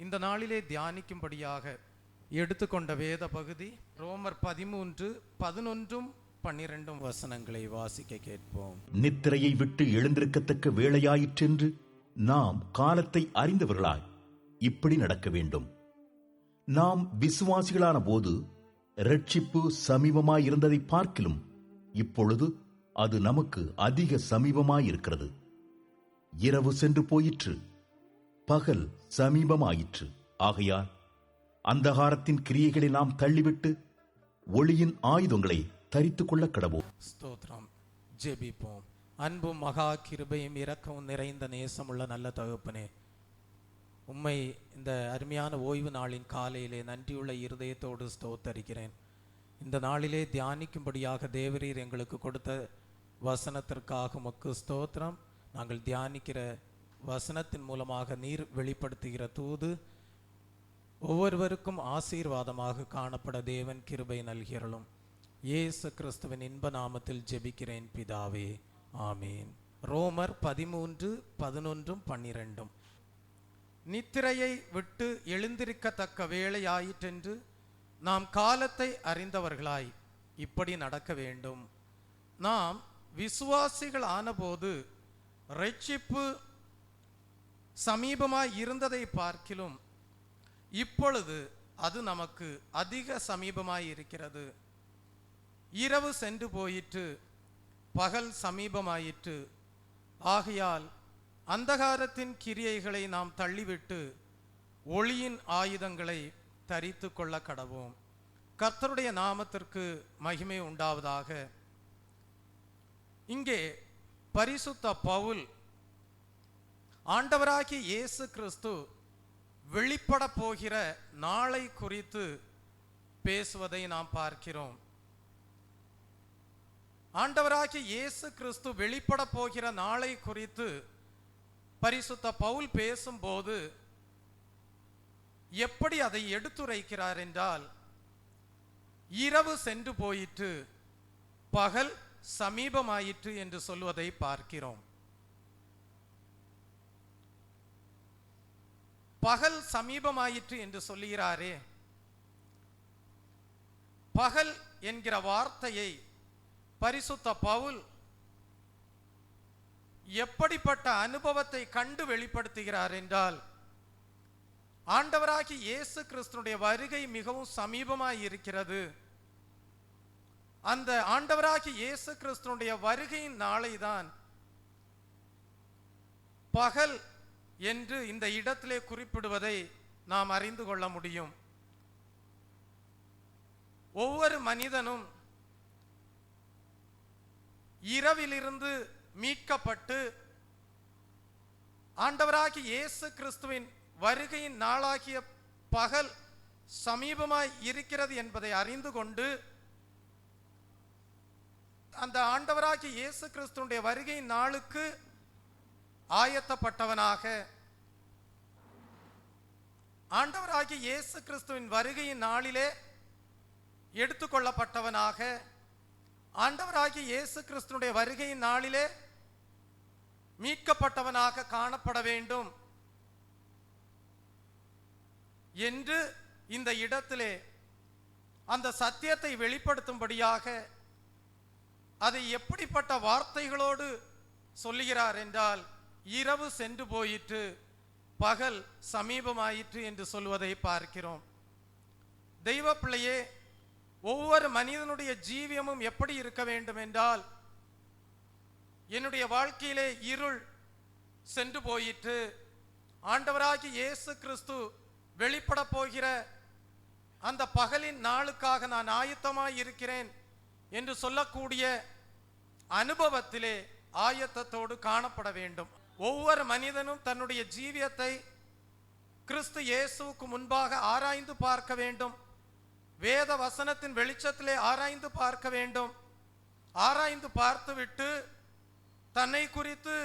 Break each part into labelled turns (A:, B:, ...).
A: இந்த நாளிலே தியானிக்கும்படியாக எடுத்துக்கொண்ட வேத பகுதி ரோமர் 13, 11, 12 வசனங்களை வாசிக்க கேட்போம்.
B: நித்திரையை விட்டு எழுந்திருக்கத்தக்க வேளையாயிற்றென்று நாம் காலத்தை அறிந்தவர்களாய் இப்படி நடக்க வேண்டும். நாம் விசுவாசிகளான போது இரட்சிப்பு சமீபமாயிருந்ததை பார்க்கிலும் இப்பொழுது அது நமக்கு அதிக சமீபமாயிருக்கிறது. இரவு சென்று போயிற்று, பகல் சமீபமாயிற்று. ஆகையால் அந்தகாரத்தின் கிரியைகளை நாம் தள்ளிவிட்டு ஒளியின் ஆயுதங்களை தரித்துக் கொள்ள கடவோம்.
A: ஸ்தோத்திரம். ஜெபிப்போம். அன்பும் மகா கிருபையும் இரக்கமும் நிறைந்த நேசமுள்ள நல்ல தகப்பனே, உம்மை இந்த அருமையான ஓய்வு நாளின் காலையிலே நன்றியுள்ள இருதயத்தோடு ஸ்தோத்தரிக்கிறேன். இந்த நாளிலே தியானிக்கும்படியாக தேவரீர் எங்களுக்கு கொடுத்த வசனத்திற்காக உமக்கு ஸ்தோத்திரம். நாங்கள் தியானிக்கிற வசனத்தின் மூலமாக நீர் வெளிப்படுத்துகிற தூது ஒவ்வொருவருக்கும் ஆசீர்வாதமாக காணப்பட தேவன் கிருபை நல்கிறலும். இயேசு கிறிஸ்துவின் இன்ப நாமத்தில் ஜெபிக்கிறேன் பிதாவே, ஆமீன். ரோமர் 13, 11, 12. நித்திரையை விட்டு எழுந்திருக்கத்தக்க வேளையாயிற்றென்று நாம் காலத்தை அறிந்தவர்களாய் இப்படி நடக்க வேண்டும். நாம் விசுவாசிகள் ஆனபோது இரட்சிப்பு சமீபமாய் இருந்ததை பார்க்கிலும் இப்பொழுது அது நமக்கு அதிக சமீபமாய் இருக்கிறது. இரவு சென்று போயிற்று, பகல் சமீபமாயிற்று. ஆகையால் அந்தகாரத்தின் கிரியைகளை நாம் தள்ளிவிட்டு ஒளியின் ஆயுதங்களை தரித்து கொள்ள கடவோம். கர்த்தருடைய நாமத்திற்கு மகிமை உண்டாவதாக. இங்கே பரிசுத்த பவுல் ஆண்டவராகிய இயேசு கிறிஸ்து வெளிப்பட போகிற நாளை குறித்து பேசுவதை நாம் பார்க்கிறோம். ஆண்டவராகிய இயேசு கிறிஸ்து வெளிப்பட போகிற நாளை குறித்து பரிசுத்த பவுல் பேசும்போது எப்படி அதை எடுத்துரைக்கிறார் என்றால், இரவு சென்று போயிற்று, பகல் சமீபமாயிற்று என்று சொல்வதை பார்க்கிறோம். பகல் சமீபமாயிற்று என்று சொல்லுகிறாரே, பகல் என்கிற வார்த்தையை பரிசுத்த பவுல் எப்படிப்பட்ட அனுபவத்தை கண்டு வெளிப்படுத்துகிறார் என்றால், ஆண்டவராகிய இயேசு கிறிஸ்துனுடைய வருகை மிகவும் சமீபமாய் இருக்கிறது. அந்த ஆண்டவராகிய இயேசு கிறிஸ்துனுடைய வருகையின் நாளை தான் பகல் என்று இந்த இடத்திலே குறிப்பிடுவதை நாம் அறிந்து கொள்ள முடியும். ஒவ்வொரு மனிதனும் இரவிலிருந்து மீட்கப்பட்டு ஆண்டவராகிய இயேசு கிறிஸ்துவின் வருகையின் நாளாகிய பகல் சமீபமாய் இருக்கிறது என்பதை அறிந்து கொண்டு அந்த ஆண்டவராகிய இயேசு கிறிஸ்துவினுடைய வருகையின் நாளுக்கு ஆயத்தப்பட்டவனாக, ஆண்டவராகிய இயேசு கிறிஸ்துவின் வருகையின் நாளிலே எடுத்துக்கொள்ளப்பட்டவனாக, ஆண்டவராகிய இயேசு கிறிஸ்துவினுடைய வருகையின் நாளிலே மீட்கப்பட்டவனாக காணப்பட வேண்டும் என்று இந்த இடத்திலே அந்த சத்தியத்தை வெளிப்படுத்தும்படியாக அதை எப்படிப்பட்ட வார்த்தைகளோடு சொல்லுகிறார் என்றால், இரவு சென்று போயிற்று, பகல் சமீபமாயிற்று என்று சொல்வதை பார்க்கிறோம். தெய்வ பிள்ளையே, ஒவ்வொரு மனிதனுடைய ஜீவியமும் எப்படி இருக்க வேண்டும் என்றால், என்னுடைய வாழ்க்கையிலே இருள் சென்று போயிற்று, ஆண்டவராகிய இயேசு கிறிஸ்து வெளிப்பட போகிற அந்த பகலின் நாளுக்காக நான் ஆயத்தமாய் இருக்கிறேன் என்று சொல்லக்கூடிய அனுபவத்திலே ஆயத்தத்தோடு காணப்பட வேண்டும். ஒவ்வொரு மனிதனும் தன்னுடைய ஜீவியத்தை கிறிஸ்து இயேசுவுக்கு முன்பாக ஆராய்ந்து பார்க்க வேண்டும். வேத வசனத்தின் வெளிச்சத்திலே ஆராய்ந்து பார்க்க வேண்டும். ஆராய்ந்து பார்த்துவிட்டு தன்னை குறித்து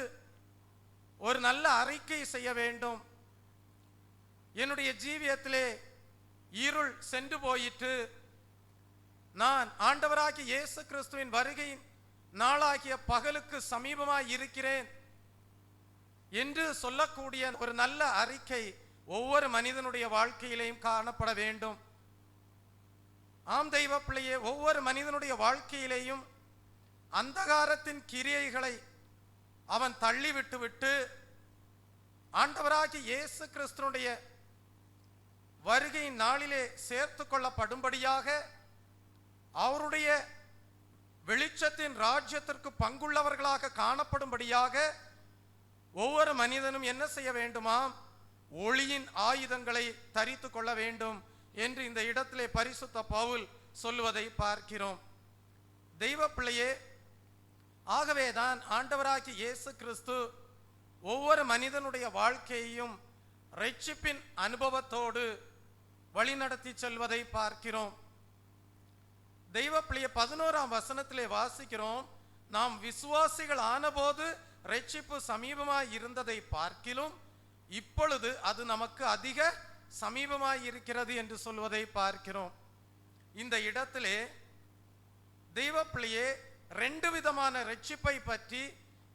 A: ஒரு நல்ல அறிக்கை செய்ய வேண்டும். என்னுடைய ஜீவியத்திலே இருள் சென்று போயிற்று, நான் ஆண்டவராகிய இயேசு கிறிஸ்துவின் வருகையின் நாளாகிய பகலுக்கு சமீபமாய் இருக்கிறேன் என்று சொல்லக்கூடிய ஒரு நல்ல அறிக்கை ஒவ்வொரு மனிதனுடைய வாழ்க்கையிலையும் காணப்பட வேண்டும். ஆம் தெய்வ பிள்ளையே, ஒவ்வொரு மனிதனுடைய வாழ்க்கையிலேயும் அந்தகாரத்தின் கிரியைகளை அவன் தள்ளிவிட்டு விட்டு ஆண்டவராகிய இயேசு கிறிஸ்துனுடைய வருகையின் நாளிலே சேர்த்து கொள்ளப்படும்படியாக, அவருடைய வெளிச்சத்தின் ராஜ்யத்திற்கு பங்குள்ளவர்களாக காணப்படும்படியாக ஒவ்வொரு மனிதனும் என்ன செய்ய வேண்டுமாம்? ஒளியின் ஆயுதங்களை தரித்து கொள்ள வேண்டும் என்று இந்த இடத்திலே பரிசுத்த பவுல் சொல்லுவதை பார்க்கிறோம். தெய்வ பிள்ளையே, ஆகவேதான் ஆண்டவராகிய இயேசு கிறிஸ்து ஒவ்வொரு மனிதனுடைய வாழ்க்கையையும் இரட்சிப்பின் அனுபவத்தோடு வழிநடத்தி செல்வதை பார்க்கிறோம். தெய்வ பிள்ளையே, 11ஆம் வசனத்திலே வாசிக்கிறோம், நாம் விசுவாசிகள் ஆனபோது இரட்சிப்பு சமீபமாய் இருந்ததை பார்க்கிலும் இப்பொழுது அது நமக்கு அதிக சமீபமாய் இருக்கிறது என்று சொல்வதை பார்க்கிறோம். இந்த இடத்திலே தெய்வ பிள்ளையே, 2 விதமான இரட்சிப்பை பற்றி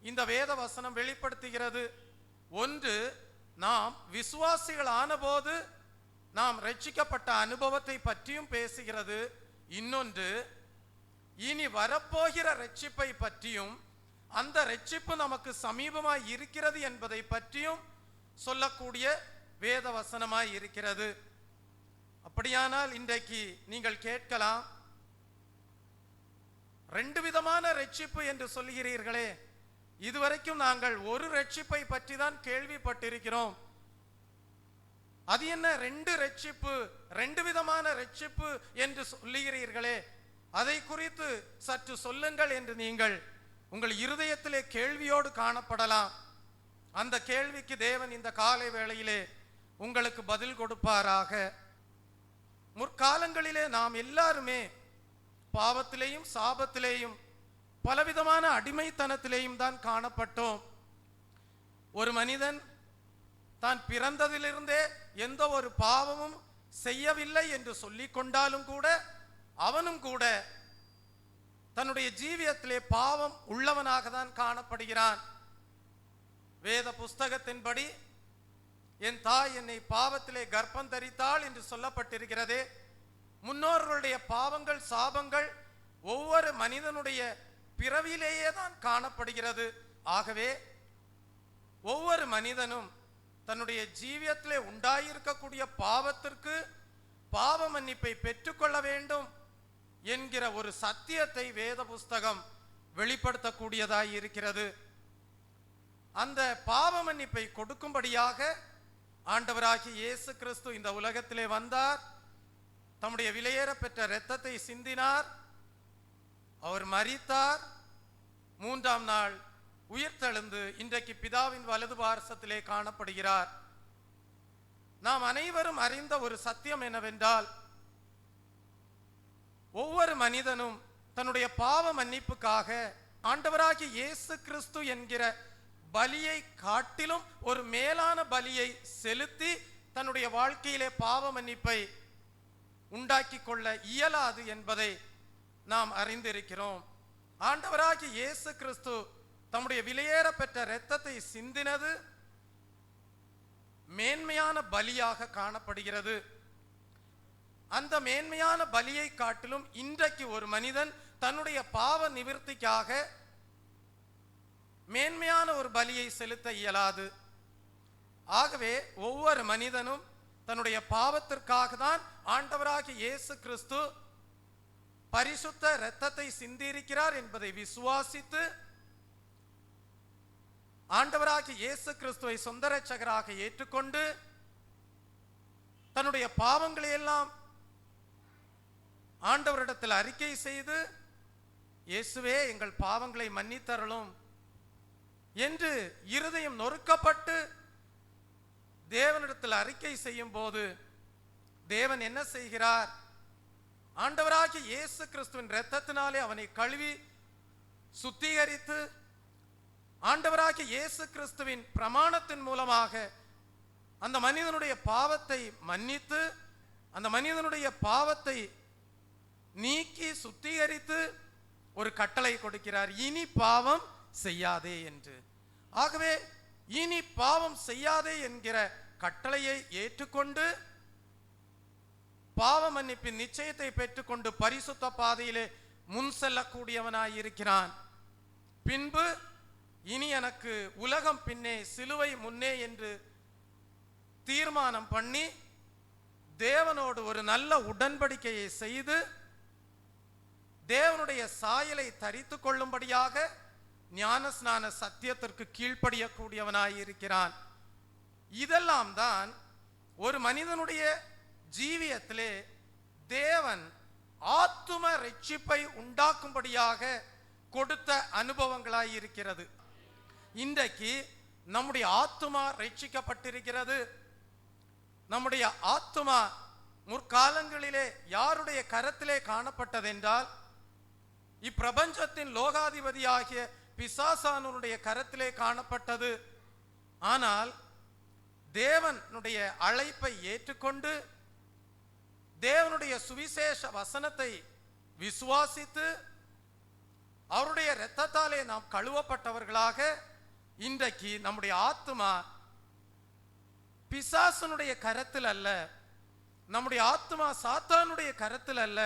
A: இந்த வேத வசனம் வெளிப்படுத்துகிறது. ஒன்று, நாம் விசுவாசிகள் ஆனபோது நாம் இரட்சிக்கப்பட்ட அனுபவத்தை பற்றியும் பேசுகிறது. இன்னொன்று, இனி வரப்போகிற இரட்சிப்பை பற்றியும், அந்த இரட்சிப்பு நமக்கு சமீபமாய் இருக்கிறது என்பதை பற்றியும் சொல்லக்கூடிய வேத வசனமாய் இருக்கிறது. அப்படியானால் இன்றைக்கு நீங்கள் கேட்கலாம், 2 விதமான இரட்சிப்பு என்று சொல்கிறீர்களே, இதுவரைக்கும் நாங்கள் ஒரு இரட்சிப்பை பற்றி தான் கேள்விப்பட்டிருக்கிறோம். அது என்ன 2 இரட்சிப்பு, 2 விதமான இரட்சிப்பு என்று சொல்லுகிறீர்களே, அதை குறித்து சற்று சொல்லுங்கள் என்று நீங்கள் உங்கள் இருதயத்திலே கேள்வியோடு காணப்படலாம். அந்த கேள்விக்கு தேவன் இந்த காலை வேளையிலே உங்களுக்கு பதில் கொடுப்பாராக. முற்காலங்களிலே நாம் எல்லாருமே பாவத்திலேயும் சாபத்திலேயும் பலவிதமான அடிமைத்தனத்திலேயும் தான் காணப்பட்டோம். ஒரு மனிதன் தான் பிறந்ததிலிருந்தே எந்த ஒரு பாவமும் செய்யவில்லை என்று சொல்லிக் கொண்டாலும் கூட அவனும் கூட தன்னுடைய ஜீவியத்திலே பாவம் உள்ளவனாக தான் காணப்படுகிறான். வேத புஸ்தகத்தின்படி என் தாய் என்னை பாவத்திலே கர்ப்பம் தரித்தாள் என்று சொல்லப்பட்டிருக்கிறதே, முன்னோர்களுடைய பாவங்கள் சாபங்கள் ஒவ்வொரு மனிதனுடைய பிறவிலேயே தான் காணப்படுகிறது. ஆகவே ஒவ்வொரு மனிதனும் தன்னுடைய ஜீவியத்திலே உண்டாயிருக்கக்கூடிய பாவத்திற்கு பாவ மன்னிப்பை பெற்றுக்கொள்ள வேண்டும் என்கிற ஒரு சத்தியத்தை வேத புஸ்தகம் வெளிப்படுத்தக்கூடியதாய் இருக்கிறது. அந்த பாவ மன்னிப்பை கொடுக்கும்படியாக ஆண்டவராகிய இயேசு கிறிஸ்து இந்த உலகத்திலே வந்தார். தம்முடைய விலையேற பெற்ற இரத்தத்தை சிந்தினார். அவர் மரித்தார். 3ஆம் நாள் உயிர்த்தெழுந்து இன்றைக்கு பிதாவின் வலது பார்சத்திலே காணப்படுகிறார். நாம் அனைவரும் அறிந்த ஒரு சத்தியம் என்னவென்றால், ஒவ்வொரு மனிதனும் தன்னுடைய பாவ மன்னிப்புக்காக ஆண்டவராகிய இயேசு கிறிஸ்து என்கிற பலியை காட்டிலும் ஒரு மேலான பலியை செலுத்தி தன்னுடைய வாழ்க்கையிலே பாவ மன்னிப்பை உண்டாக்கி கொள்ள இயலாது என்பதை நாம் அறிந்திருக்கிறோம். ஆண்டவராகிய இயேசு கிறிஸ்து தம்முடைய விலையேற பெற்ற இரத்தத்தை சிந்தினது மேன்மையான பலியாக காணப்படுகிறது. அந்த மேன்மையான பலியை காட்டிலும் இன்றைக்கு ஒரு மனிதன் தன்னுடைய பாவ நிவிர்த்திக்காக மேன்மையான ஒரு பலியை செலுத்த இயலாது. ஆகவே ஒவ்வொரு மனிதனும் தன்னுடைய பாவத்திற்காக தான் ஆண்டவராகிய இயேசு கிறிஸ்து பரிசுத்த இரத்தத்தை சிந்தியிருக்கிறார் என்பதை விசுவாசித்து ஆண்டவராகிய இயேசு கிறிஸ்துவை சொந்த இரட்சகராக ஏற்றுக்கொண்டு தன்னுடைய பாவங்களை எல்லாம் ஆண்டவரிடத்தில் அறிக்கை செய்து, இயேசுவே எங்கள் பாவங்களை மன்னித்தருளும் என்று இருதயம் நொறுக்கப்பட்டு தேவனிடத்தில் அறிக்கை செய்யும் போது தேவன் என்ன செய்கிறார்? ஆண்டவராகிய இயேசு கிறிஸ்துவின் இரத்தத்தினாலே அவனை கழுவி சுத்திகரித்து ஆண்டவராகிய இயேசு கிறிஸ்துவின் பிரமாணத்தின் மூலமாக அந்த மனிதனுடைய பாவத்தை மன்னித்து அந்த மனிதனுடைய பாவத்தை நீக்கி சுத்திகரித்து ஒரு கட்டளை கொடுக்கிறார், இனி பாவம் செய்யாதே என்று. ஆகவே இனி பாவம் செய்யாதே என்கிற கட்டளையை ஏற்றுக்கொண்டு பாவ மன்னிப்பின் நிச்சயத்தை பெற்றுக்கொண்டு பரிசுத்த பாதையிலே முன் செல்லக்கூடியவனாயிருக்கிறான். பின்பு இனி எனக்கு உலகம் பின்னே சிலுவை முன்னே என்று தீர்மானம் பண்ணி தேவனோடு ஒரு நல்ல உடன்படிக்கையை செய்து தேவனுடைய சாயலை தரித்து கொள்ளும்படியாக ஞானஸ்நான சத்தியத்திற்கு கீழ்ப்படியக்கூடியவனாயிருக்கிறான். இதெல்லாம் தான் ஒரு மனிதனுடைய ஜீவியத்திலே தேவன் ஆத்தும ரட்சிப்பை உண்டாக்கும்படியாக கொடுத்த அனுபவங்களாயிருக்கிறது. இன்றைக்கு நம்முடைய ஆத்துமா ரட்சிக்கப்பட்டிருக்கிறது. நம்முடைய ஆத்துமா முற்காலங்களிலே யாருடைய கரத்திலே காணப்பட்டதென்றால் இப்பிரபஞ்சத்தின் லோகாதிபதியாகிய பிசாசானுடைய கரத்திலே காணப்பட்டது. ஆனால் தேவனுடைய அழைப்பை ஏற்றுக்கொண்டு தேவனுடைய சுவிசேஷ வசனத்தை விசுவாசித்து அவருடைய இரத்தத்தாலே நாம் கழுவப்பட்டவர்களாக இன்றைக்கு நம்முடைய ஆத்துமா பிசாசனுடைய கரத்தில் அல்ல, நம்முடைய ஆத்துமா சாத்தானுடைய கரத்தில் அல்ல,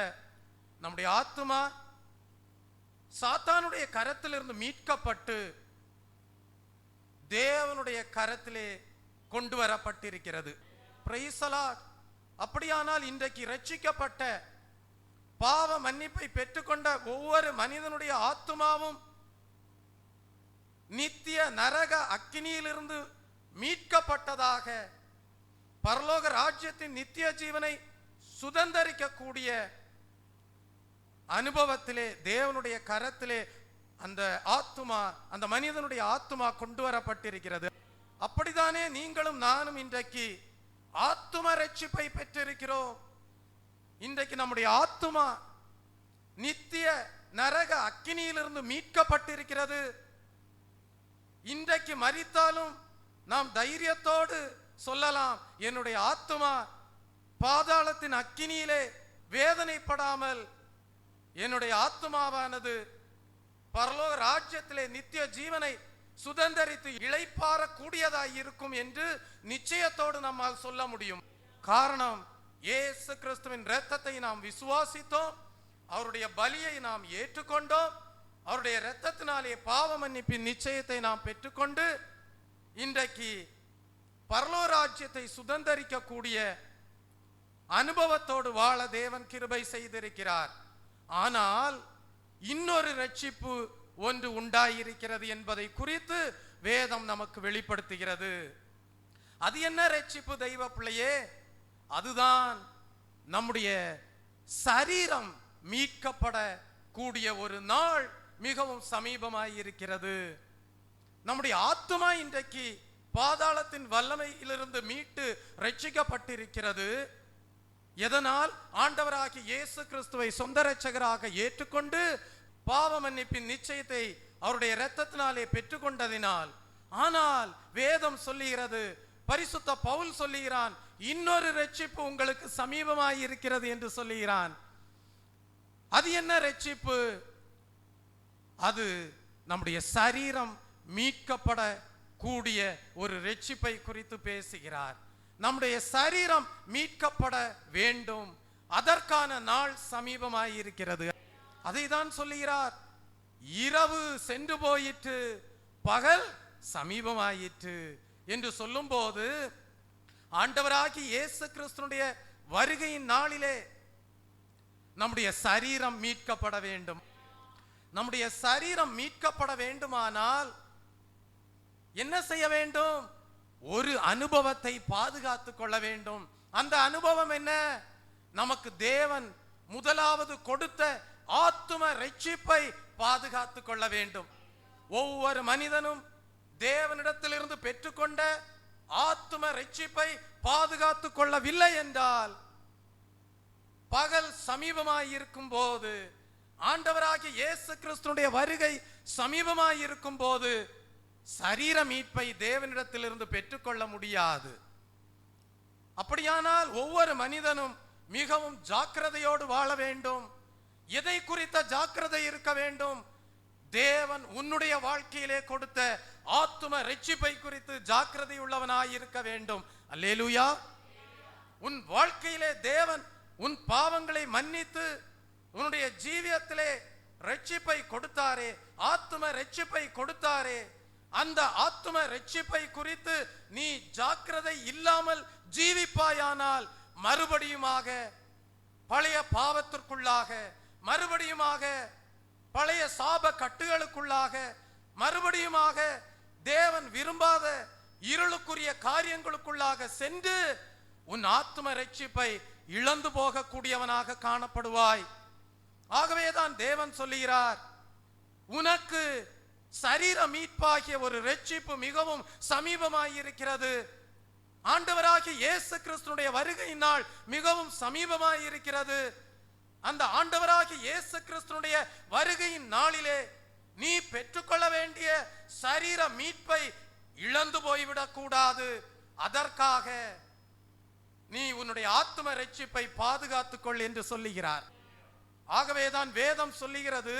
A: நம்முடைய ஆத்துமா சாத்தானுடைய கரத்திலிருந்து மீட்கப்பட்டு தேவனுடைய கரத்திலே கொண்டு வரப்பட்டிருக்கிறது. Praise the Lord. அப்படியானால் இன்றைக்கு ரட்சிக்கப்பட்ட பாவ மன்னிப்பை பெற்றுக்கொண்ட ஒவ்வொரு மனிதனுடைய ஆத்துமாவும் நித்திய நரக அக்கினியிலிருந்து மீட்கப்பட்டதாக பரலோக ராஜ்யத்தின் நித்திய ஜீவனை சுதந்தரிக்கக்கூடிய அனுபவத்திலே தேவனுடைய கரத்திலே அந்த ஆத்துமா, அந்த மனிதனுடைய ஆத்துமா கொண்டு வரப்பட்டிருக்கிறது. அப்படித்தானே நீங்களும் நானும் இன்றைக்கு ஆத்தும ரட்சிப்பை பெற்றிருக்கிறோம். இன்றைக்கு நம்முடைய ஆத்துமா நித்திய நரக அக்கினியிலிருந்து மீட்கப்பட்டிருக்கிறது. இன்றைக்கு மரித்தாலும் நாம் தைரியத்தோடு சொல்லலாம், என்னுடைய ஆத்துமா பாதாளத்தின் அக்கினியிலே வேதனைப்படாமல் என்னுடைய ஆத்துமாவானது பரலோக ராஜ்யத்திலே நித்திய ஜீவனை சுதந்தரித்து இளைப்பாற கூடியதாய் இருக்கும் என்று நிச்சயத்தோடு நம்மால் சொல்ல முடியும். காரணம், இயேசு கிறிஸ்துவின் இரத்தத்தை நாம் விசுவாசித்தோம், அவருடைய பலியை நாம் ஏற்றுக்கொண்டோம், அவருடைய இரத்தத்தினாலே பாவ மன்னிப்பின் நிச்சயத்தை நாம் பெற்றுக்கொண்டு இன்றைக்கு பரலோக ராஜ்யத்தை சுதந்தரிக்கக்கூடிய அனுபவத்தோடு வாழ தேவன் கிருபை செய்திருக்கிறார். ஆனால் இன்னொரு ரட்சிப்பு ஒன்று உண்டாயிருக்கிறது என்பதை குறித்து வேதம் நமக்கு வெளிப்படுத்துகிறது. அது என்ன ரட்சிப்பு தெய்வ பிள்ளையே? அதுதான் நம்முடைய சரீரம் மீட்கப்பட கூடிய ஒரு நாள் மிகவும் சமீபமாயிருக்கிறது. நம்முடைய ஆத்துமா இன்றைக்கு பாதாளத்தின் வல்லமையிலிருந்து மீட்டு ரட்சிக்கப்பட்டிருக்கிறது. எதனால்? ஆண்டவராகிய இயேசு கிறிஸ்துவை சொந்த இரட்சகராக ஏற்றுக்கொண்டு பாவ மன்னிப்பின் நிச்சயத்தை அவருடைய இரத்தத்தினாலே பெற்றுக்கொண்டதினால். ஆனால் வேதம் சொல்லுகிறது, பரிசுத்த பவுல் சொல்லுகிறான், இன்னொரு ரட்சிப்பு உங்களுக்கு சமீபமாய் இருக்கிறது என்று சொல்லுகிறான். அது என்ன ரட்சிப்பு? அது நம்முடைய சரீரம் மீட்கப்பட கூடிய ஒரு ரட்சிப்பை குறித்து பேசுகிறார். நம்முடைய சரீரம் மீட்கப்பட வேண்டும், அதற்கான நாள் சமீபமாய் இருக்கிறது. அதை தான் சொல்லுகிறார், இரவு சென்று போயிற்று, பகல் சமீபமாயிற்று என்று சொல்லும் போது ஆண்டவராகி இயேசு கிறிஸ்துனுடைய வருகையின் நாளிலே நம்முடைய சரீரம் மீட்கப்பட வேண்டும். நம்முடைய சரீரம் மீட்கப்பட வேண்டுமானால் என்ன செய்ய வேண்டும்? ஒரு அனுபவத்தை பாதுகாத்துக் கொள்ள வேண்டும். அந்த அனுபவம் என்ன? நமக்கு தேவன் முதலாவது கொடுத்த ஆத்தும ரட்சிப்பை பாதுகாத்துக் கொள்ள வேண்டும். ஒவ்வொரு மனிதனும் தேவனிடத்திலிருந்து பெற்றுக்கொண்ட ஆத்தும ரட்சிப்பை பாதுகாத்துக் கொள்ளவில்லை என்றால் பகல் சமீபமாய் இருக்கும் போது, ஆண்டவராகிய இயேசு கிறிஸ்துனுடைய வருகை சமீபமாய் இருக்கும் போது சரீர மீட்பை தேவனிடத்திலிருந்து பெற்றுக்கொள்ள முடியாது. அப்படியானால் ஒவ்வொரு மனிதனும் மிகவும் ஜாக்கிரதையோடு வாழ வேண்டும். எதை குறித்த ஜாக்கிரதை இருக்க வேண்டும்? தேவன் உன்னுடைய வாழ்க்கையிலே கொடுத்த ஆத்தும ரட்சிப்பை குறித்து ஜாக்கிரதை உள்ளவனாய் இருக்க வேண்டும். அல்லேலூயா. உன் வாழ்க்கையிலே தேவன் உன் பாவங்களை மன்னித்து உன்னுடைய ஜீவியத்திலே ரட்சிப்பை கொடுத்தாரே, ஆத்தும ரட்சிப்பை கொடுத்தாரே. அந்த ஆத்தும ரட்சிப்பை குறித்து நீ ஜாக்கிரதை இல்லாமல் ஜீவிப்பாயானால் மறுபடியுமாக பழைய பாவத்திற்குள்ளாக, மறுபடியுமாக பழைய சாப கட்டுகளுக்குள்ளாக, மறுபடியுமாக தேவன் விரும்பாத இருளுக்குரிய காரியங்களுக்குள்ளாக சென்று உன் ஆத்தும ரட்சிப்பை இழந்து போகக்கூடியவனாக காணப்படுவாய். ஆகவேதான் தேவன் சொல்லுகிறார், உனக்கு சரீர மீட்பாகிய ஒரு ரட்சிப்பு மிகவும் சமீபமாயிருக்கிறது. ஆண்டவராகிய இயேசு கிறிஸ்துடைய வருகையின் நாள் மிகவும் சமீபமாயிருக்கிறது. அந்த ஆண்டவராகிய இயேசு கிறிஸ்துடைய வருகையின் நாளிலே நீ பெற்றுக்கொள்ள வேண்டிய சரீர மீட்பை இழந்து போய்விடக் கூடாது. அதற்காக நீ உன்னுடைய ஆத்தும ரட்சிப்பை பாதுகாத்துக் கொள் என்று சொல்லுகிறார். ஆகவேதான் வேதம் சொல்லுகிறது,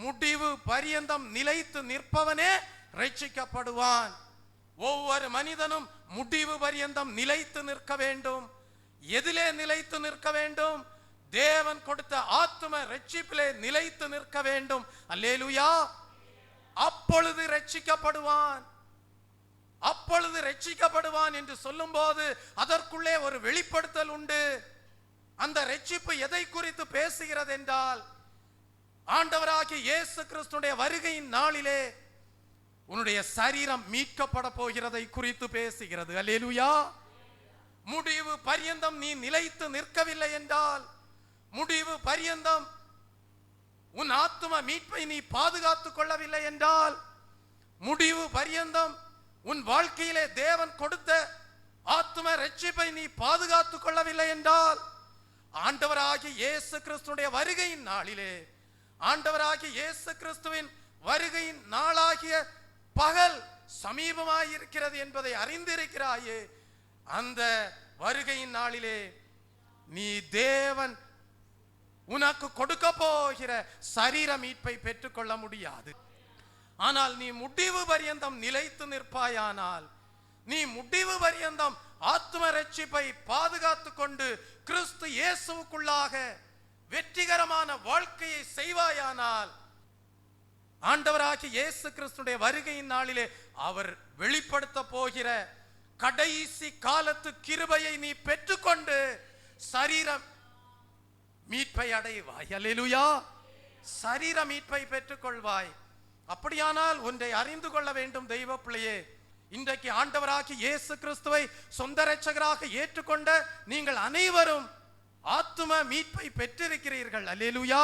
A: முடிவு பரியந்தம் நிலைத்து நிற்பவனே ரட்சிக்கப்படுவான். ஒவ்வொரு மனிதனும் முடிவு பரியந்தம் நிலைத்து நிற்க வேண்டும். எதிலே நிலைத்து நிற்க வேண்டும்? தேவன் கொடுத்த ஆத்தும ரட்சிப்பிலே நிலைத்து நிற்க வேண்டும். அல்லேலூயா. அப்பொழுது ரட்சிக்கப்படுவான். அப்பொழுது ரட்சிக்கப்படுவான் என்று சொல்லும் போது அதற்குள்ளே ஒரு வெளிப்படுத்தல் உண்டு. அந்த ரட்சிப்பு எதை குறித்து பேசுகிறது என்றால், ஆண்டவராகிய இயேசு கிறிஸ்துடைய வருகையின் நாளிலே உன்னுடைய சரீரம் மீட்கப்பட போகிறதை குறித்து பேசுகிறது. அல்லேலூயா. முடிவு பரியந்தம் நீ நிலைத்து நிற்கவில்லை என்றால், முடிவு பரியந்தம் உன் ஆத்தும மீட்பை நீ பாதுகாத்துக் கொள்ளவில்லை என்றால், முடிவு பரியந்தம் உன் வாழ்க்கையிலே தேவன் கொடுத்த ஆத்தும ரட்சிப்பை நீ பாதுகாத்துக் கொள்ளவில்லை என்றால், ஆண்டவராகிய இயேசு கிறிஸ்துடைய வருகையின் நாளிலே, ஆண்டவராகிய இயேசு கிறிஸ்துவின் வருகையின் நாளாகிய பகல் சமீபமாயிருக்கிறது என்பதை அறிந்திருக்கிறாயே. அந்த வருகையின் நாளிலே நீ தேவன் உனக்கு கொடுக்க போகிற சரீர மீட்பை பெற்றுக்கொள்ள முடியாது. ஆனால் நீ முடிவு பரியந்தம் நிலைத்து நிற்பாயானால், நீ முடிவு பரியந்தம் ஆத்தும ரட்சிப்பை பாதுகாத்துக் கொண்டு கிறிஸ்து இயேசுவுக்குள்ளாக வெற்றிகரமான வாழ்க்கையை செய்வாயானால், ஆண்டவராகிய இயேசு கிறிஸ்துடைய வருகையின் நாளிலே அவர் வெளிப்படுத்த போகிற கடைசி காலத்து கிருபையை நீ பெற்றுக்கொண்டு சரீர மீட்பை அடைவாய். அல்லேலூயா. சரீர மீட்பை பெற்றுக்கொள்வாய். அப்படியானால் ஒன்றை அறிந்து கொள்ள வேண்டும் தெய்வ பிள்ளையே, இன்றைக்கு ஆண்டவராகிய இயேசு கிறிஸ்துவை சொந்த இரட்சகராக ஏற்றுக்கொண்ட நீங்கள் அனைவரும் ஆத்தும மீட்பை பெற்றிருக்கிறீர்கள். அல்லேலூயா.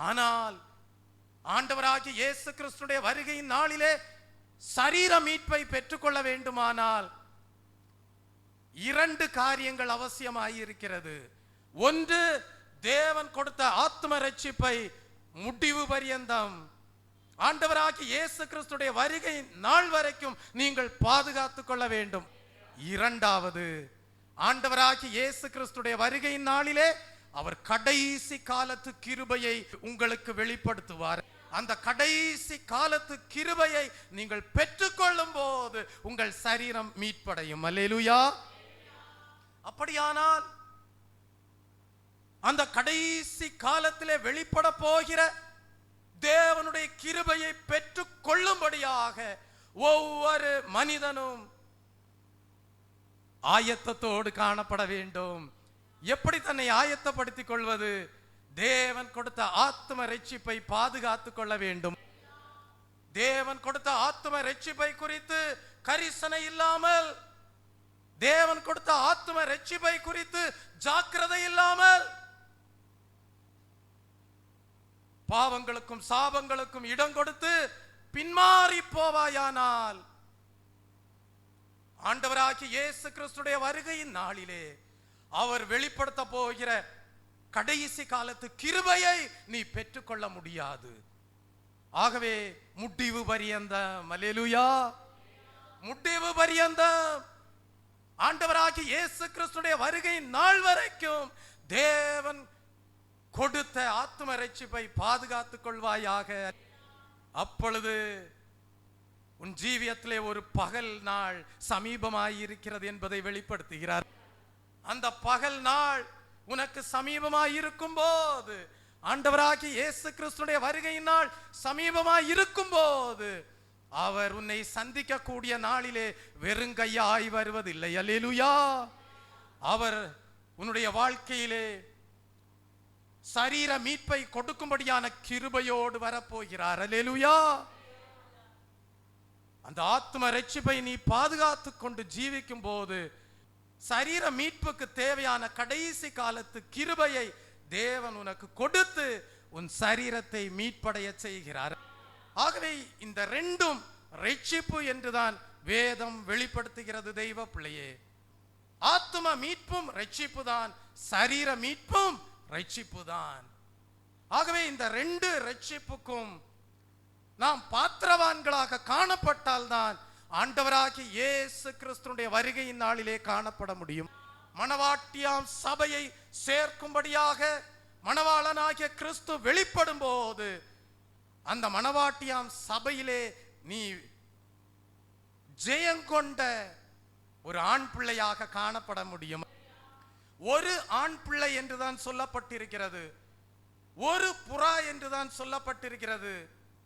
A: ஆனால் ஆண்டவராகிய இயேசு கிறிஸ்துடைய வருகையின் நாளிலே சரீர மீட்பை பெற்றுக்கொள்ள வேண்டுமானால் இரண்டு காரியங்கள் அவசியமாயிருக்கிறது. ஒன்று, தேவன் கொடுத்த ஆத்தும ரட்சிப்பை முடிவு பரியந்தம் ஆண்டவராகிய இயேசு கிறிஸ்துடைய வருகை நாள் வரைக்கும் நீங்கள் பாதுகாத்துக் கொள்ள வேண்டும். இரண்டாவது, ஆண்டவராகிய இயேசு கிறிஸ்துடைய வருகையின் நாளிலே அவர் கடைசி காலத்து கிருபையை உங்களுக்கு வெளிப்படுத்துவார். அந்த கடைசி காலத்து கிருபையை நீங்கள் பெற்றுக்கொள்ளும் போது உங்கள் சரீரம் மீட்படையும். அல்லேலூயா. அப்படியானால் அந்த கடைசி காலத்திலே வெளிப்பட போகிற தேவனுடைய கிருபையை பெற்றுக் கொள்ளும்படியாக ஒவ்வொரு மனிதனும் ஆயத்தத்தோடு காணப்பட வேண்டும். எப்படி தன்னை ஆயத்தப்படுத்திக் கொள்வது? தேவன் கொடுத்த ஆத்தும ரட்சிப்பை பாதுகாத்துக் கொள்ள வேண்டும். தேவன் கொடுத்த ஆத்தும ரட்சிப்பை குறித்து கரிசனை இல்லாமல், தேவன் கொடுத்த ஆத்தும ரட்சிப்பை குறித்து ஜாக்கிரதை இல்லாமல், பாவங்களுக்கும் சாபங்களுக்கும் இடம் கொடுத்து பின்மாறி போவாயானால், ஆண்டவராகிய இயேசு கிறிஸ்துடைய வருகையின் நாளிலே அவர் வெளிப்படுத்த போகிற கடைசி காலத்து கிருபையை நீ பெற்றுக்கொள்ள முடியாது. ஆகவே முடிவு பரியந்தம், அல்லேலூயா, முடிவு பரியந்தம் ஆண்டவராகிய இயேசு கிறிஸ்துடைய வருகையின் நாள் வரைக்கும் தேவன் கொடுத்த ஆத்தும ரட்சிப்பை பாதுகாத்துக் கொள்வாயாக. அப்பொழுது உன் ஜீவியத்திலே ஒரு பகல் நாள் சமீபமாயிருக்கிறது என்பதை வெளிப்படுத்துகிறார். அந்த பகல் நாள் உனக்கு சமீபமாயிருக்கும் போது, ஆண்டவராகிய இயேசு கிறிஸ்துடைய வருகையின் நாள் சமீபமாயிருக்கும் போது, அவர் உன்னை சந்திக்க கூடிய நாளிலே வெறுங்கையாய் வருவதில்லை. அல்லேலூயா. அவர் உன்னுடைய வாழ்க்கையிலே சரீர மீட்பை கொடுக்கும்படியான கிருபையோடு வரப்போகிறார். அல்லேலூயா. அந்த ஆத்ம ரட்சிப்பை நீ பாதுகாத்து கொண்டு ஜீவிக்கும் போது, சரீர மீட்புக்கு தேவையான கடைசி காலத்து கிருபையை தேவன் உனக்கு கொடுத்து உன் சரீரத்தை மீட்படைய செய்கிறார். ஆகவே இந்த ரெண்டும் ரட்சிப்பு என்றுதான் வேதம் வெளிப்படுத்துகிறது. தெய்வ பிள்ளையே, ஆத்ம மீட்பும் ரட்சிப்பு தான், சரீர மீட்பும் ரட்சிப்பு தான். ஆகவே இந்த ரெண்டு ரட்சிப்புக்கும் நாம் பாத்திரவான்களாக காணப்பட்டால் தான் ஆண்டவராகிய இயேசு கிறிஸ்துவினுடைய வருகையின் நாளிலே காணப்பட முடியும். மணவாட்டியாம் சபையை சேர்க்கும்படியாக மணவாளனாகிய கிறிஸ்து வெளிப்படும் போது, அந்த மணவாட்டியாம் சபையிலே நீ ஜெயங்கொண்ட ஒரு ஆண் பிள்ளையாக காணப்பட முடியும். ஒரு ஆண் பிள்ளை என்றுதான் சொல்லப்பட்டிருக்கிறது, ஒரு புறா என்றுதான் சொல்லப்பட்டிருக்கிறது.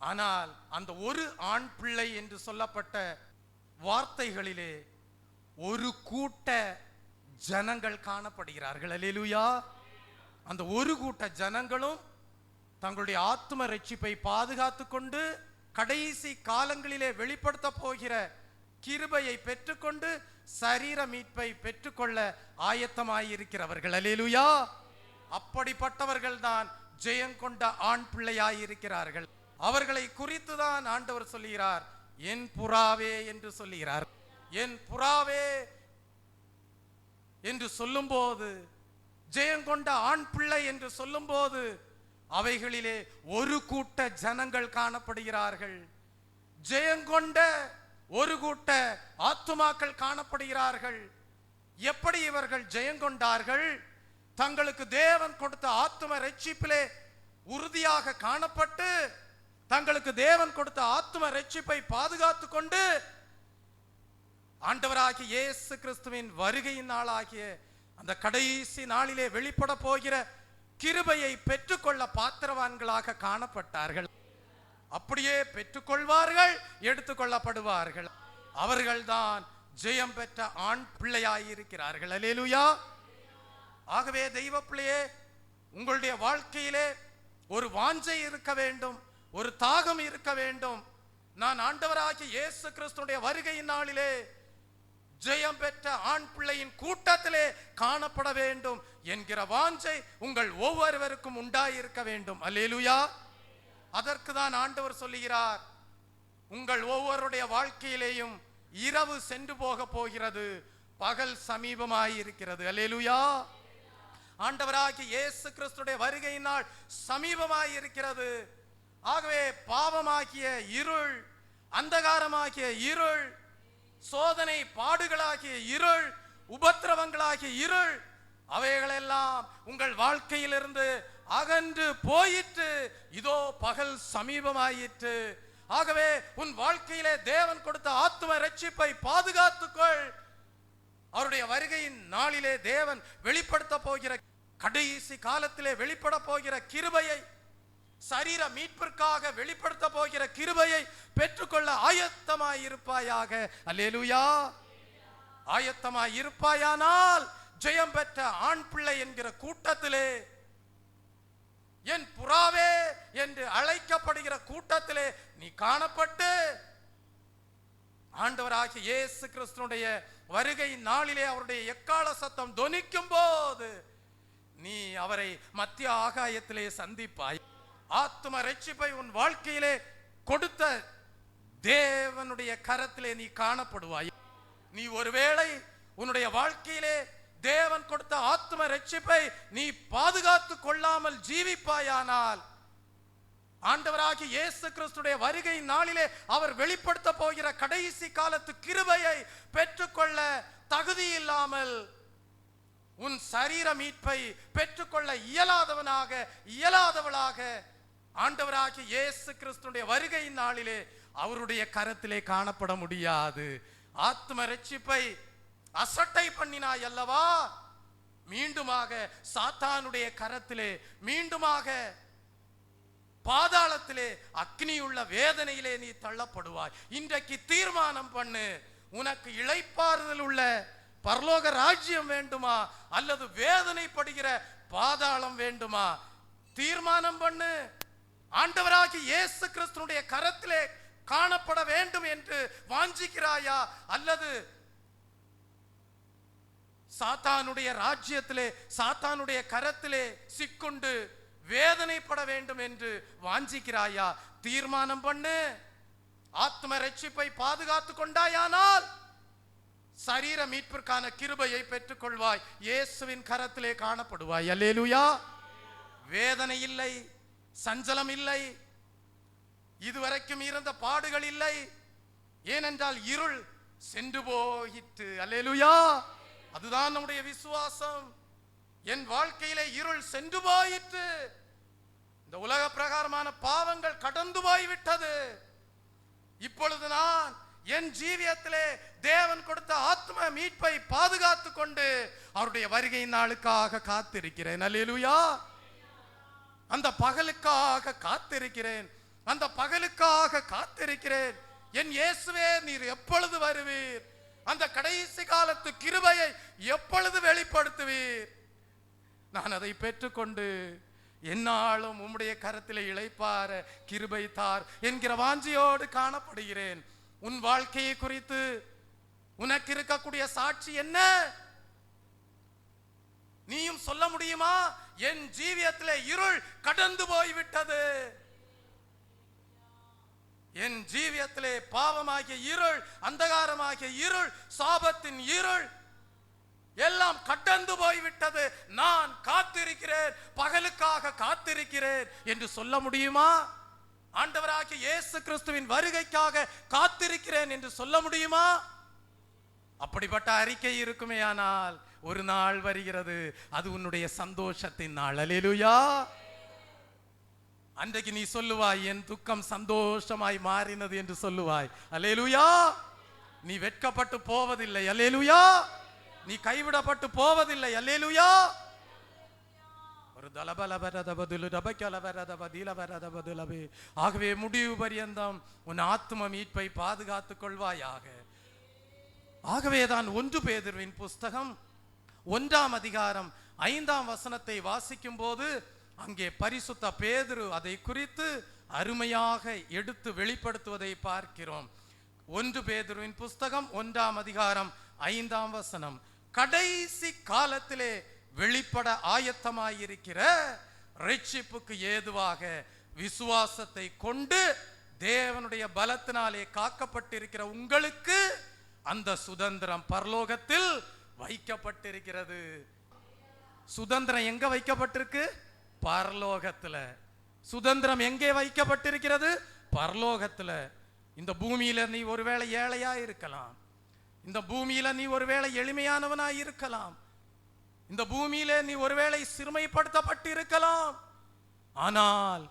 A: ஆனால் அந்த ஒரு ஆண் பிள்ளை என்று சொல்லப்பட்ட வார்த்தைகளிலே ஒரு கூட்ட ஜனங்கள் காணப்படுகிறார்கள். அல்லேலூயா. அந்த ஒரு கூட்ட ஜனங்களும் தங்களுடைய ஆத்ம ரட்சிப்பை பாதுகாத்து கொண்டு கடைசி காலங்களிலே வெளிப்படுத்த போகிற கிருபையை பெற்றுக்கொண்டு சரீர மீட்பை பெற்றுக்கொள்ள ஆயத்தமாயிருக்கிறவர்கள். அல்லேலூயா. அப்படிப்பட்டவர்கள் தான் ஜெயங்கொண்ட ஆண் பிள்ளையாயிருக்கிறார்கள். அவர்களை குறித்து தான் ஆண்டவர் சொல்லுகிறார், என் புறாவே என்று சொல்லுகிறார். என் புறாவே என்று சொல்லும் போது, ஜெயங்கொண்ட ஆண் பிள்ளை என்று சொல்லும் போது, அவைகளிலே ஒரு கூட்ட ஜனங்கள் காணப்படுகிறார்கள். ஜெயங்கொண்ட ஒரு கூட்ட ஆத்துமாக்கள் காணப்படுகிறார்கள். எப்படி இவர்கள் ஜெயங்கொண்டார்கள்? தங்களுக்கு தேவன் கொடுத்த ஆத்தும ரட்சிப்பிலே உறுதியாக காணப்பட்டு, தங்களுக்கு தேவன் கொடுத்த ஆத்தும ரட்சிப்பை பாதுகாத்து கொண்டு, ஆண்டவராகிய இயேசு கிறிஸ்துவின் வருகையின் நாளாகிய அந்த கடைசி நாளிலே வெளிப்பட போகிற கிருபையை பெற்றுக்கொள்ள பாத்திரவான்களாக காணப்பட்டார்கள். அப்படியே பெற்றுக்கொள்வார்கள், எடுத்துக்கொள்ளப்படுவார்கள். அவர்கள்தான் ஜெயம் பெற்ற ஆண் பிள்ளையாயிருக்கிறார்கள். அல்லேலூயா. ஆகவே தெய்வ பிள்ளையே, உங்களுடைய வாழ்க்கையிலே ஒரு வாஞ்சை இருக்க வேண்டும், ஒரு தாகம் இருக்க வேண்டும். நான் ஆண்டவராகிய இயேசு கிறிஸ்துடைய வருகையின் நாளிலே ஜெயம் பெற்ற ஆண் பிள்ளையின் கூட்டத்திலே காணப்பட வேண்டும் என்கிற வாஞ்சை உங்கள் ஒவ்வொருவருக்கும் உண்டாயிருக்க வேண்டும். அல்லேலூயா. அதற்கு தான் ஆண்டவர் சொல்லுகிறார், உங்கள் ஒவ்வொருடைய வாழ்க்கையிலேயும் இரவு சென்று போக போகிறது, பகல் சமீபமாயிருக்கிறது. அல்லேலூயா. ஆண்டவராகிய இயேசு கிறிஸ்துடைய வருகையின் நாள் சமீபமாயிருக்கிறது. ஆகவே பாவமாகிய இருள், அந்தகாரமாகிய இருள், சோதனை பாடுகளாகிய இருள், உபத்திரவங்களாகிய இருள், அவைகளெல்லாம் உங்கள் வாழ்க்கையிலிருந்து அகன்று போயிற்று. இதோ பகல் சமீபமாயிற்று. ஆகவே உன் வாழ்க்கையிலே தேவன் கொடுத்த ஆத்தும ரட்சிப்பை பாதுகாத்துக்கொள். அவருடைய வருகையின் நாளிலே தேவன் வெளிப்படுத்த போகிற கடைசி காலத்திலே வெளிப்பட போகிற கிருபையை, சரீர மீட்பிற்காக வெளிப்படுத்த போகிற கிருபையை பெற்றுக்கொள்ள ஆயத்தமாயிருப்பாயாக. அல்லேலூயா. ஆயத்தமாயிருப்பாயானால் ஜெயம் பெற்ற ஆண் பிள்ளை என்கிற கூட்டத்திலே, என் புறாவே என்று அழைக்கப்படுகிற கூட்டத்திலே நீ காணப்பட்டு, ஆண்டவராகிய இயேசு கிறிஸ்துவினுடைய வருகையின் நாளிலே அவருடைய எக்கால சத்தம் தொனிக்கும் போது நீ அவரை மத்திய ஆகாயத்திலே சந்திப்பாய். ஆத்தும ரட்சிப்பை உன் வாழ்க்கையிலே கொடுத்த தேவனுடைய கரத்திலே நீ காணப்படுவாய். நீ ஒருவேளை உன்னுடைய வாழ்க்கையிலே தேவன் கொடுத்த ஆத்தும ரட்சிப்பை நீ பாதுகாத்து கொள்ளாமல் ஜீவிப்பாயானால், ஆண்டவராகிய இயேசு கிறிஸ்துடைய வருகை நாளிலே அவர் வெளிப்படுத்த போகிற கடைசி காலத்து கிருபையை பெற்றுக்கொள்ள தகுதி இல்லாமல் உன் சரீர மீட்பை பெற்றுக்கொள்ள இயலாதவனாக, இயலாதவளாக ஆண்டவராகிய இயேசு கிறிஸ்துடைய வருகை நாளிலே அவருடைய கரத்திலே காணப்பட முடியாது. ஆத்ம ரட்சிப்பை அசட்டை பண்ணினாய் அல்லவா, மீண்டுமாக சாத்தானுடைய கரத்திலே, மீண்டுமாக பாதாளத்திலே அக்னியுள்ள வேதனையிலே நீ தள்ளப்படுவாய். இன்றைக்கு தீர்மானம் பண்ணு, உனக்கு இளைப்பாறுதல் உள்ள பரலோக ராஜ்யம் வேண்டுமா அல்லது வேதனைப்படுகிற பாதாளம் வேண்டுமா? தீர்மானம் பண்ணு. ஆண்டவராகிய இயேசு கிறிஸ்துவினுடைய கரத்திலே காணப்பட வேண்டும் என்று வாஞ்சிக்கிறாயா அல்லது சாத்தானுடைய ராஜ்யத்திலே சாத்தானுடைய கரத்திலே சிக்குண்டு வேதனைப்பட வேண்டும் என்று வாஞ்சிக்கிறாயா? தீர்மானம் பண்ணு. ஆத்ம ரட்சிப்பை பாதுகாத்து கொண்டாயானால் சரீர மீட்பிற்கான கிருபையை பெற்றுக் கொள்வாய். இயேசுவின் கரத்திலே காணப்படுவாய். அல்லேலூயா. வேதனை இல்லை, சஞ்சலம் இல்லை, இதுவரைக்கும் இருந்த பாடுகள் இல்லை. ஏனென்றால் இருள் சென்று போயிற்று. அல்லேலூயா. அதுதான் நம்முடைய விசுவாசம். என் வாழ்க்கையிலே இருள் சென்று போயிற்று. இந்த உலக பிரகாரமான பாவங்கள் கடந்து போய்விட்டது. இப்பொழுது நான் என் ஜீவியத்திலே தேவன் கொடுத்த ஆத்ம மீட்பை பாதுகாத்து கொண்டு அவருடைய வருகை நாளுக்காக காத்திருக்கிறேன். அல்லேலூயா. அந்த பகலுக்காக காத்திருக்கிறேன். அந்த பகலுக்காக காத்திருக்கிறேன். என் இயேசுவே, நீர் எப்பொழுது வருவீர்? அந்த கடைசி காலத்து கிருபையை எப்பொழுது வெளிப்படுத்துவீர்? நான் அதை பெற்றுக்கொண்டு என்னாலும் உம்முடைய கரத்திலே இளைப்பாற கிருபை தார் என்கிற வாஞ்சியோடு காணப்படுகிறேன். உன் வாழ்க்கையை குறித்து உனக்கு இருக்கக்கூடிய சாட்சி என்ன? நீயும் சொல்ல முடியுமா? என் ஜீவியத்திலே இருள் கடந்து போய்விட்டது. என் ஜீவியத்திலே பாவமாகிய இருள், அந்தகாரமாகிய இருள், சாபத்தின் இருள் எல்லாம் கடந்து போய்விட்டது. நான் காத்திருக்கிறேன், பகலுக்காக காத்திருக்கிறேன் என்று சொல்ல முடியுமா? ஆண்டவராகிய இயேசு கிறிஸ்துவின் வருகைக்காக காத்திருக்கிறேன் என்று சொல்ல முடியுமா? அப்படிப்பட்ட அறிக்கை இருக்குமேயானால் ஒரு நாள் வருகிறது, அது உன்னுடைய சந்தோஷத்தின் நாள். அல்லேலூயா. அன்றைக்கு நீ சொல்லுவாய், என் துக்கம் சந்தோஷமாய் மாறினது என்று சொல்லுவாய். அல்லேலூயா. நீ வெட்கப்பட்டு போவதில்லை. அல்லேலூயா. நீ கைவிடப்பட்டு போவதில்லை. அல்லேலூயா. ஆகவே முடிவு பரியந்தம் உன் ஆத்ம மீட்பை பாதுகாத்துக் கொள்வாயாக. ஆகவேதான் 1 பேதுருவின் புஸ்தகம் 1ஆம் அதிகாரம் 5ஆம் வசனத்தை வாசிக்கும் போது அங்கே பரிசுத்த பேதுரு அதை குறித்து அருமையாக எடுத்து வெளிப்படுத்துவதை பார்க்கிறோம். 1 பேதுருவின் புஸ்தகம் 1ஆம் அதிகாரம் 5ஆம் வசனம், கடைசி காலத்திலே வெளிப்பட ஆயத்தமாயிருக்கிற ரட்சிப்புக்கு ஏதுவாக விசுவாசத்தை கொண்டு தேவனுடைய பலத்தினாலே காக்கப்பட்டிருக்கிற உங்களுக்கு அந்த சுதந்திரம் பரலோகத்தில் வைக்கப்பட்டிருக்கிறது. சுதந்திரம் எங்க வைக்கப்பட்டிருக்கு? பரலோகத்துல. சுதந்திரம் எங்கே வைக்கப்பட்டிருக்கிறது? பரலோகத்துல. இந்த பூமியில நீ ஒருவேளை ஏழையா இருக்கலாம், இந்த பூமியில நீ ஒருவேளை எளிமையானவனா இருக்கலாம், இந்த பூமியில நீ ஒருவேளை சிறுமைப்படுத்தப்பட்டு இருக்கலாம். ஆனால்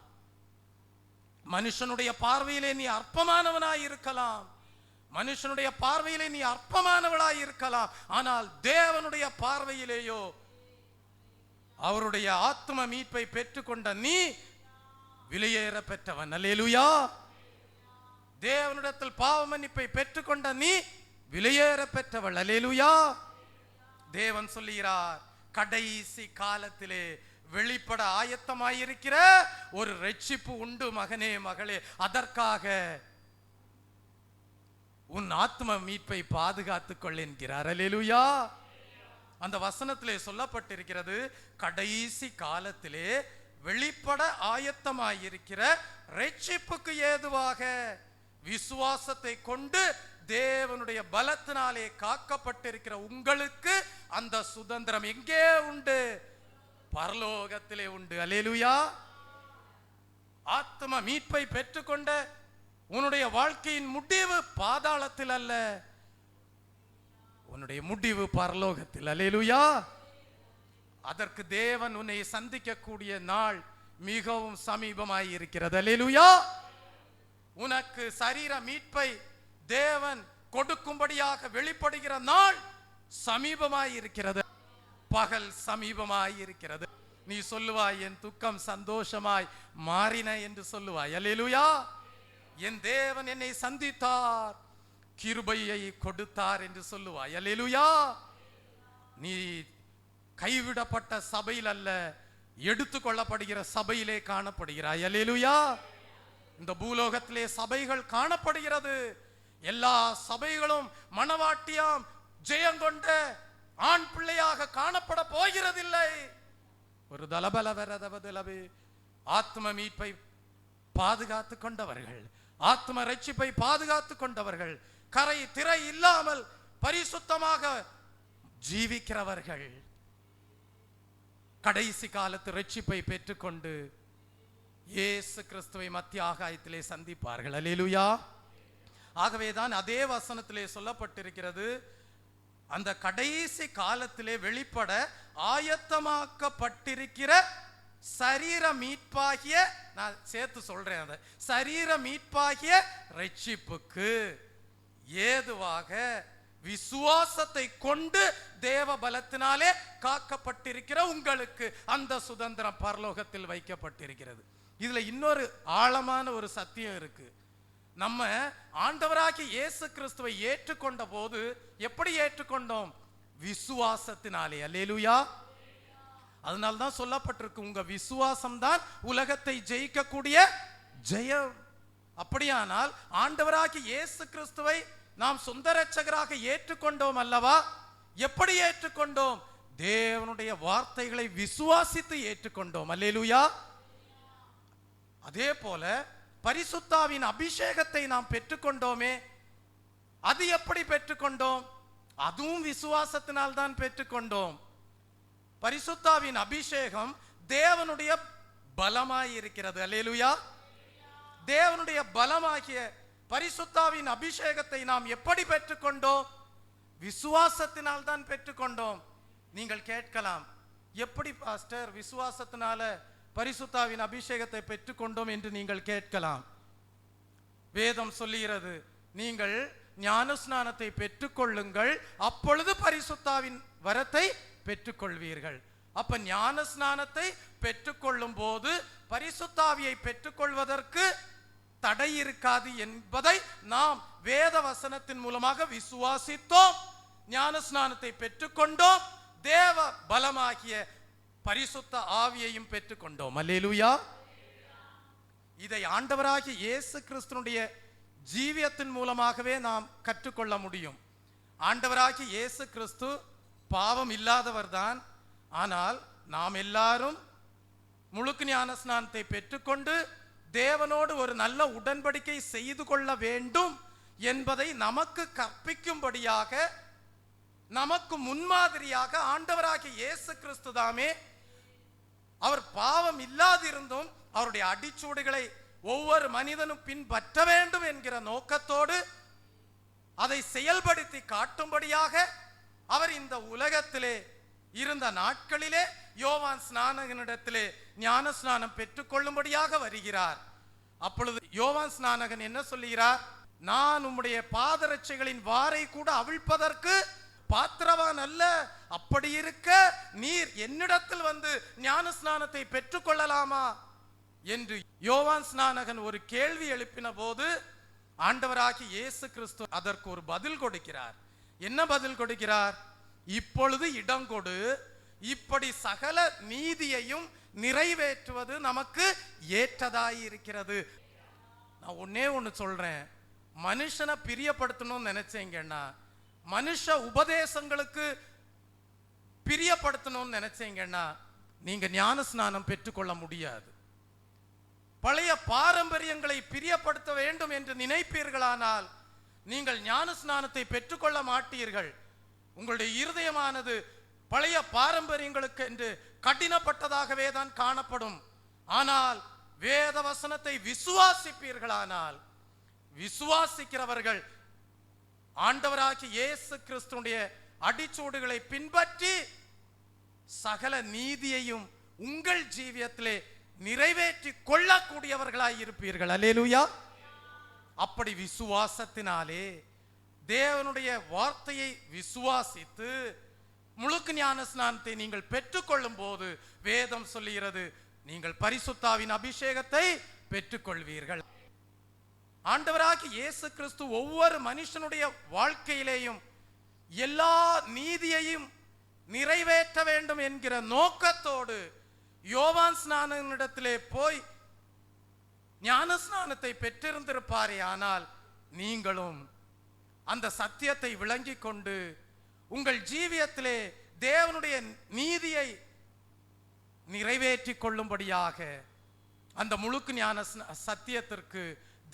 A: மனுஷனுடைய பார்வையிலே நீ அற்பமானவனாய் இருக்கலாம், மனுஷனுடைய பார்வையிலே நீ அற்பமானவளாய் இருக்கலாம். ஆனால் தேவனுடைய பார்வையிலேயோ அவருடைய ஆத்ம மீட்பை பெற்றுக்கொண்ட நீ விலையேற பெற்றவன். அல்லேலூயா. தேவனிடத்தில் பாவ மன்னிப்பை பெற்றுக்கொண்ட நீ விலையேற பெற்றவள். அல்லேலூயா. தேவன் சொல்லுகிறார், கடைசி காலத்திலே வெளிப்பட ஆயத்தமாயிருக்கிற ஒரு ரட்சிப்பு உண்டு மகனே மகளே, அதற்காக உன் ஆத்ம மீட்பை பாதுகாத்துக் கொள் என்கிறார். அல்லேலூயா. அந்த வசனத்திலே சொல்லப்பட்டிருக்கிறது, கடைசி காலத்திலே வெளிப்பட ஆயத்தமாயிருக்கிற ரட்சிப்புக்கு ஏதுவாக விசுவாசத்தை கொண்டு தேவனுடைய பலத்தினாலே காக்கப்பட்டிருக்கிற உங்களுக்கு அந்த சுதந்திரம் எங்கே உண்டு? பரலோகத்திலே உண்டு. அல்லேலூயா. ஆத்ம மீட்பை பெற்றுக்கொண்ட உன்னுடைய வாழ்க்கையின் முடிவு பாதாளத்தில் அல்ல, உன்னுடைய முடிவு பரலோகத்தில். அல்லேலூயா. அதற்கு தேவன் உன்னை சந்திக்கக்கூடிய நாள் மிகவும் சமீபமாய் இருக்கிறது. அல்லேலூயா. உனக்கு சரீர மீட்பை தேவன் கொடுக்கும்படியாக வெளிப்படுகிற நாள் சமீபமாய் இருக்கிறது. பகல் சமீபமாய் இருக்கிறது. நீ சொல்லுவாய், என் துக்கம் சந்தோஷமாய் மாறின என்று சொல்லுவாய். அல்லேலூயா. என் தேவன் என்னை சந்தித்தார், கிருபையை கொடுத்தார் என்று சொல்லுவாய். அல்லேலூயா. நீ கைவிடப்பட்ட சபையில் அல்ல, எடுத்துக்கொள்ளப்படுகிற சபையிலே காணப்படுகிறாய். அல்லேலூயா. இந்த பூலோகத்திலே சபைகள் காணப்படுகிறது. எல்லா சபைகளும் மணவாட்டியாம் ஜெயங்கொண்ட ஆண் பிள்ளையாக காணப்பட போகிறதில்லை. ஒரு தலபலவரதவதலவே ஆத்ம மீட்பை பாதுகாத்து கொண்டவர்கள், ஆத்ம ரட்சிப்பை பாதுகாத்து கொண்டவர்கள், கரை திரை இல்லாமல் பரிசுத்தமாக ஜீவிக்கிறவர்கள் கடைசி காலத்து ரட்சிப்பை பெற்றுக்கொண்டு இயேசு கிறிஸ்துவை மத்திய ஆகாயத்திலே சந்திப்பார்கள். அல்லேலூயா. ஆகவேதான் அதே வசனத்திலே சொல்லப்பட்டிருக்கிறது, அந்த கடைசி காலத்திலே வெளிப்பட ஆயத்தமாக்கப்பட்டிருக்கிற சரீர மீட்பாகிய, நான் சேர்த்து சொல்றேன், அந்த சரீர மீட்பாகிய ரட்சிப்புக்கு ஏதுவாக விசுவாசத்தை கொண்டு தேவ பலத்தினாலே காக்கப்பட்டிருக்கிற உங்களுக்கு அந்த சுதந்திரம் பரலோகத்தில் வைக்கப்பட்டிருக்கிறது. இதுல இன்னொரு ஆழமான ஒரு சத்தியம் இருக்கு. நம்ம ஆண்டவராகிய இயேசு கிறிஸ்துவை ஏற்றுக்கொண்ட போது எப்படி ஏற்றுக்கொண்டோம்? விசுவாசத்தினாலே. அல்லேலூயா. அதனால்தான் சொல்லப்பட்டிருக்கு, உங்க விசுவாசம் தான் உலகத்தை ஜெயிக்கக்கூடிய ஜெயம். அப்படியானால் ஆண்டவராகிய இயேசு கிறிஸ்துவை நாம் சொந்த இரட்சகராக ஏற்றுக்கொண்டோம் அல்லவா? எப்படி ஏற்றுக்கொண்டோம்? தேவனுடைய வார்த்தைகளை விசுவாசித்து ஏற்றுக்கொண்டோம். அல்லேலூயா. அதே போல பரிசுத்தாவின் அபிஷேகத்தை நாம் பெற்றுக்கொண்டோமே, அது எப்படி பெற்றுக்கொண்டோம்? அதுவும் விசுவாசத்தினால் தான் பெற்றுக்கொண்டோம். பரிசுத்தாவின் அபிஷேகம் தேவனுடைய பலமாய் இருக்கிறது. அல்லேலூயா. தேவனுடைய பலமாகிய பரிசுத்தாவின் அபிஷேகத்தை நாம் எப்படி பெற்றுக்கொண்டோம்? விசுவாசத்தினால் தான் பெற்றுக்கொண்டோம். நீங்கள் கேட்கலாம், எப்படி பாஸ்டர் விசுவாசத்தினால பரிசுத்தாவின் அபிஷேகத்தை பெற்றுக்கொண்டோம் என்று நீங்கள் கேட்கலாம். வேதம் சொல்லுகிறது, நீங்கள் ஞானஸ்நானத்தை பெற்றுக்கொள்ளுங்கள், அப்பொழுது பரிசுத்தாவின் வரத்தை பெற்றுக்கொள்வீர்கள். அப்ப ஞானஸ்நானத்தை பெற்றுக்கொள்ளும் போது பரிசுத்தாவியை பெற்றுக்கொள்வதற்கு தடை இருக்காது என்பதை நாம் வேத வசனத்தின் மூலமாக விசுவாசித்தோம், ஞானஸ்நானத்தை பெற்றுக்கொண்டோம், தேவ பலமாகிய பரிசுத்த ஆவியையும் பெற்றுக்கொண்டோம். அல்லேலூயா. இதை ஆண்டவராகிய இயேசு கிறிஸ்துனுடைய ஜீவியத்தின் மூலமாகவே நாம் கற்றுக்கொள்ள முடியும். ஆண்டவராகிய இயேசு கிறிஸ்து பாவம் இல்லாதவர் தான். ஆனால் நாம் எல்லாரும் முழுக்கு ஞானஸ்நானத்தை பெற்றுக்கொண்டு தேவனோடு ஒரு நல்ல உடன்படிக்கை செய்து கொள்ள வேண்டும் என்பதை நமக்கு கற்பிக்கும்படியாக, நமக்கு முன்மாதிரியாக ஆண்டவராகிய இயேசு கிறிஸ்து தாமே அவர் பாவம் இல்லாதிருந்தும் அவருடைய அடிச்சூடுகளை ஒவ்வொரு மனிதனும் பின்பற்ற வேண்டும் என்கிற நோக்கத்தோடு அதை செயல்படுத்தி காட்டும்படியாக அவர் இந்த உலகத்திலே இருந்த நாட்களிலே யோவான் ஸ்நானகனிடத்திலே ஞான ஸ்நானம் பெற்றுக்கொள்ளும்படியாக வருகிறார். அப்பொழுது யோவான் ஸ்நானகன் என்ன சொல்லுகிறார்? நான் உம்முடைய பாதரட்சைகளின் வாரை கூட அவிழ்ப்பதற்கு பாத்திரவான் அல்ல, அப்படி இருக்க நீர் என்னிடத்தில் வந்து ஞான ஸ்நானத்தை பெற்றுக்கொள்ளலாமா என்று யோவான் ஸ்நானகன் ஒரு கேள்வி எழுப்பின போது ஆண்டவராகிய இயேசு கிறிஸ்து அதற்கு ஒரு பதில் கொடுக்கிறார். என்ன பதில் கொடுக்கிறார்? இப்பொழுது இடம் கொடு, இப்படி சகல நீதியையும் நிறைவேற்றுவது நமக்கு ஏற்றதாய் இருக்கிறது. நான் ஒன்னே ஒன்னு சொல்றேன், மனுஷனை பிரியப்படுத்தணும்னு நினைச்சீங்கன்னா, மனுஷ உபதேசங்களுக்கு பிரியப்படுத்தணும்னு நினைச்சீங்கன்னா நீங்க ஞான ஸ்நானம் பெற்றுக்கொள்ள முடியாது. பழைய பாரம்பரியங்களை பிரியப்படுத்த வேண்டும் என்று நினைப்பீர்களானால் நீங்கள் ஞான ஸ்நானத்தை பெற்றுக்கொள்ள மாட்டீர்கள். உங்களுடைய இருதயமானது பழைய பாரம்பரியங்களுக்கு என்று கடினப்பட்டதாகவே தான் காணப்படும். ஆனால் வேத வசனத்தை விசுவாசிப்பீர்களானால், விசுவாசிக்கிறவர்கள் ஆண்டவராகிய இயேசு கிறிஸ்துடைய அடிச்சூடுகளை பின்பற்றி சகல நீதியையும் உங்கள் ஜீவியத்திலே நிறைவேற்றி கொள்ளக்கூடியவர்களாய் இருப்பீர்கள். அல்லேலூயா.
C: அப்படி விசுவாசத்தினாலே தேவனுடைய வார்த்தையை விசுவாசித்து முழுக்கு ஞான ஸ்நானத்தை நீங்கள் பெற்றுக்கொள்ளும் போது வேதம் சொல்லுகிறது, நீங்கள் பரிசுத்தாவின் அபிஷேகத்தை பெற்றுக்கொள்வீர்கள். ஆண்டவராகிய இயேசு கிறிஸ்து ஒவ்வொரு மனுஷனுடைய வாழ்க்கையிலேயும் எல்லா நீதியையும் நிறைவேற்ற வேண்டும் என்கிற நோக்கத்தோடு யோவான் ஸ்நானனிடத்திலே போய் ஞான ஸ்நானத்தை பெற்றிருந்திருப்பாரே. ஆனால் நீங்களும் அந்த சத்தியத்தை விளங்கி கொண்டு உங்கள் ஜீவியத்திலே தேவனுடைய நீதியை நிறைவேற்றி கொள்ளும்படியாக அந்த முழுக்கு ஞான சத்தியத்திற்கு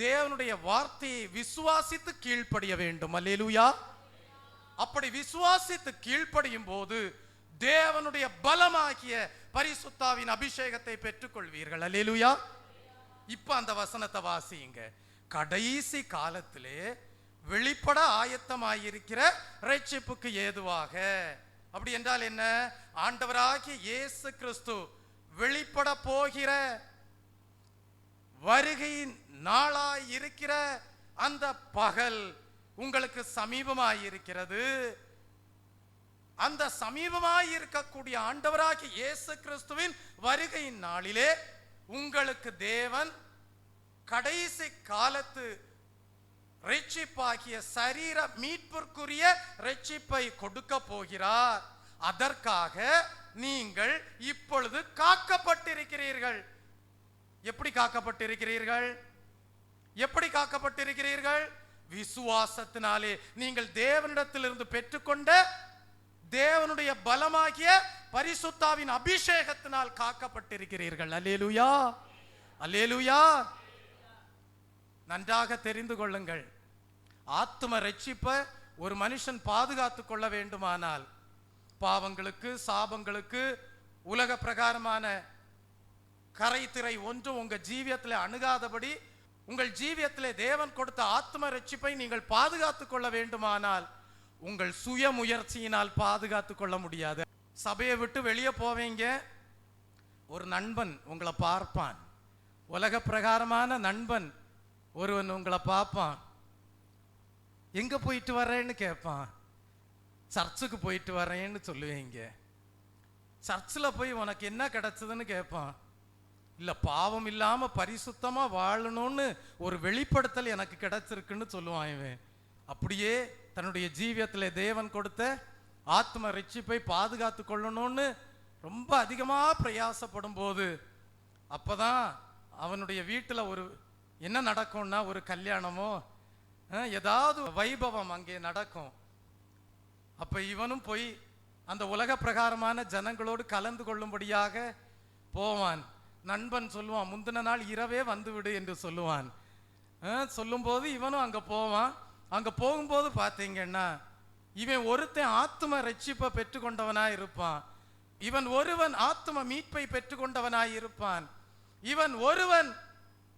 C: தேவனுடைய வார்த்தையை விசுவாசித்து கீழ்ப்படிய வேண்டும். அல்லேலூயா. அப்படி விசுவாசித்து கீழ்ப்படியும் போது தேவனுடைய பலமாகிய பரிசுத்தாவின் அபிஷேகத்தை பெற்றுக்கொள்வீர்கள். அல்லேலூயா. இப்ப அந்த வசனத்தை வாசியுங்க. கடைசி காலத்திலே வெளிப்பட ஆயத்தமாயிருக்கிற ரட்சிப்புக்கு ஏதுவாக. அப்படி என்றால் என்ன? ஆண்டவராகிய இயேசு கிறிஸ்து வெளிப்பட போகிற வருகையின் நாளாய் இருக்கிற அந்த பகல் உங்களுக்கு சமீபமாய் இருக்கிறது. அந்த சமீபமாய் இருக்கக்கூடிய ஆண்டவராகிய இயேசு கிறிஸ்துவின் வருகையின் நாளிலே உங்களுக்கு தேவன் கடைசி காலத்து ரட்சிப்பாகிய சரீர மீட்பிற்குரிய ரட்சிப்பை கொடுக்க போகிறார். அதற்காக நீங்கள் இப்பொழுது காக்கப்பட்டிருக்கிறீர்கள். எப்படி காக்கப்பட்டிருக்கிறீர்கள்? எப்படி காக்கப்பட்டிருக்கிறீர்கள்? விசுவாசத்தினாலே நீங்கள் தேவனிடத்திலிருந்து பெற்றுக்கொண்ட தேவனுடைய பலமாகிய பரிசுத்தாவின் அபிஷேகத்தினால் காக்கப்பட்டிருக்கிறீர்கள். அல்லேலூயா, அல்லேலூயா. நன்றாக தெரிந்து கொள்ளுங்கள், ஆத்தும ரட்சிப்பை ஒரு மனுஷன் பாதுகாத்து கொள்ள வேண்டுமானால் பாவங்களுக்கு, சாபங்களுக்கு, உலக பிரகாரமான கரைத்திரை ஒன்றும் உங்க ஜீவியத்தில் அணுகாதபடி உங்கள் ஜீவியத்திலே தேவன் கொடுத்த ஆத்ம ரட்சிப்பை நீங்கள் பாதுகாத்துக் கொள்ள வேண்டுமானால் உங்கள் சுய முயற்சியினால் பாதுகாத்துக் கொள்ள முடியாது. சபையை விட்டு வெளியே போவீங்க, ஒரு நண்பன் உங்களை பார்ப்பான், உலக பிரகாரமான நண்பன் ஒருவன் உங்களை பார்ப்பான். எங்க போயிட்டு வர்றேன்னு கேட்பான். சர்ச்சுக்கு போயிட்டு வர்றேன்னு சொல்லுவீங்க. சர்ச்சில் போய் உனக்கு என்ன கிடைச்சதுன்னு கேட்பான். இல்ல, பாவம் இல்லாம பரிசுத்தமா வாழணும்னு ஒரு வெளிப்படுத்தல் எனக்கு கிடைச்சிருக்குன்னு சொல்லுவான் இவன். அப்படியே தன்னுடைய ஜீவியத்துல தேவன் கொடுத்த ஆத்ம ரட்சிப்பை பாதுகாத்து கொள்ளணும்னு ரொம்ப அதிகமா பிரயாசப்படும் போது அப்பதான் அவனுடைய வீட்டுல ஒரு என்ன நடக்கும்னா, ஒரு கல்யாணமோ ஏதாவது வைபவம் அங்கே நடக்கும். அப்ப இவனும் போய் அந்த உலக பிரகாரமான ஜனங்களோடு கலந்து கொள்ளும்படியாக போவான். நண்பன் சொல்லுவான், முந்தின நாள் இரவே வந்து விடு என்று சொல்லுவான். சொல்லும் போது இவனும் அங்க போவான். அங்க போகும்போது பார்த்தீங்கன்னா இவன் ஒருத்தன் ஆத்தும ரட்சிப்பை பெற்றுக்கொண்டவனாய் இருப்பான். இவன் ஒருவன் ஆத்தும மீட்பை பெற்றுக்கொண்டவனாய் இருப்பான். இவன் ஒருவன்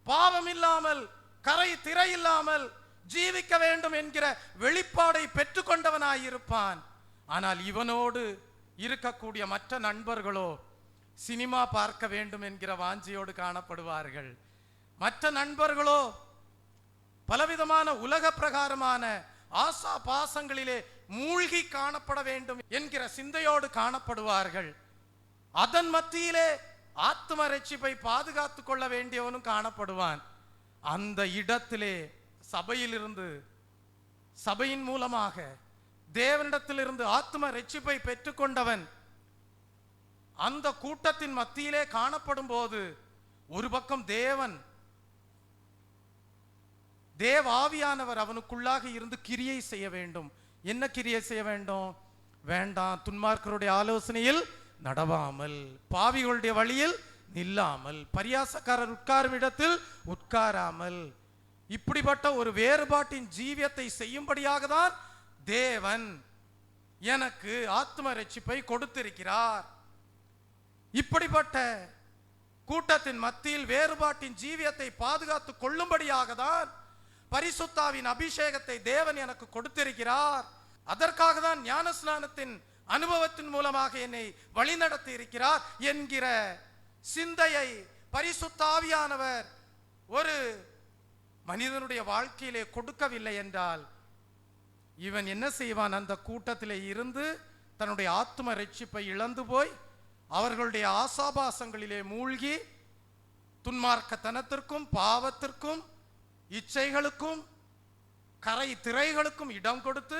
C: பாவம் இல்லாமல் கரை திரை இல்லாமல் ஜீவிக்க வேண்டும் என்கிற வெளிப்பாடை பெற்றுக்கொண்டவனாய் இருப்பான். ஆனால் இவனோடு இருக்கக்கூடிய மற்ற நண்பர்களோ சினிமா பார்க்க வேண்டும் என்கிற வாஞ்சியோடு காணப்படுவார்கள். மற்ற நண்பர்களோ பலவிதமான உலக பிரகாரமான ஆசா பாசங்களிலே மூழ்கி காணப்பட வேண்டும் என்கிற சிந்தையோடு காணப்படுவார்கள். அதன் மத்தியிலே ஆத்ம ரட்சிப்பை பாதுகாத்துக் கொள்ள வேண்டியவனும் காணப்படுவான். அந்த இடத்திலே சபையிலிருந்து, சபையின் மூலமாக தேவனிடத்திலிருந்து ஆத்ம ரட்சிப்பை பெற்றுக்கொண்டவன் அந்த கூட்டத்தின் மத்தியிலே காணப்படும் போது ஒரு பக்கம் தேவாவியானவர் அவனுக்குள்ளாக இருந்து கிரியை செய்ய வேண்டும். என்ன கிரியை செய்ய வேண்டும்? வேண்டாம், துன்மார்க்கருடைய ஆலோசனையில் நடவாமல், பாவிகளுடைய வழியில் நில்லாமல், பரியாசக்காரர் உட்காரும் இடத்தில் உட்காராமல், இப்படிப்பட்ட ஒரு வேறுபாட்டின் ஜீவியத்தை செய்யும்படியாக தான் தேவன் எனக்கு ஆத்ம ரட்சிப்பை கொடுத்திருக்கிறார். இப்படிப்பட்ட கூட்டத்தின் மத்தியில் வேறுபாட்டின் ஜீவியத்தை பாதுகாத்து கொள்ளும்படியாக தான் பரிசுத்தாவின் அபிஷேகத்தை தேவன் எனக்கு கொடுத்திருக்கிறார். அதற்காக தான் ஞானஸ்நானத்தின் அனுபவத்தின் மூலமாக என்னை வழிநடத்தி இருக்கிறார் என்கிற சிந்தையை பரிசுத்தாவியானவர் ஒரு மனிதனுடைய வாழ்க்கையிலே கொடுக்கவில்லை என்றால் இவன் என்ன செய்வான்? அந்த கூட்டத்திலே இருந்து தன்னுடைய ஆத்தும ரட்சிப்பை இழந்து போய் அவர்களுடைய ஆசாபாசங்களிலே மூழ்கி துன்மார்க்கத்தனத்திற்கும் பாவத்திற்கும் இச்சைகளுக்கும் கரை திரைகளுக்கும் இடம் கொடுத்து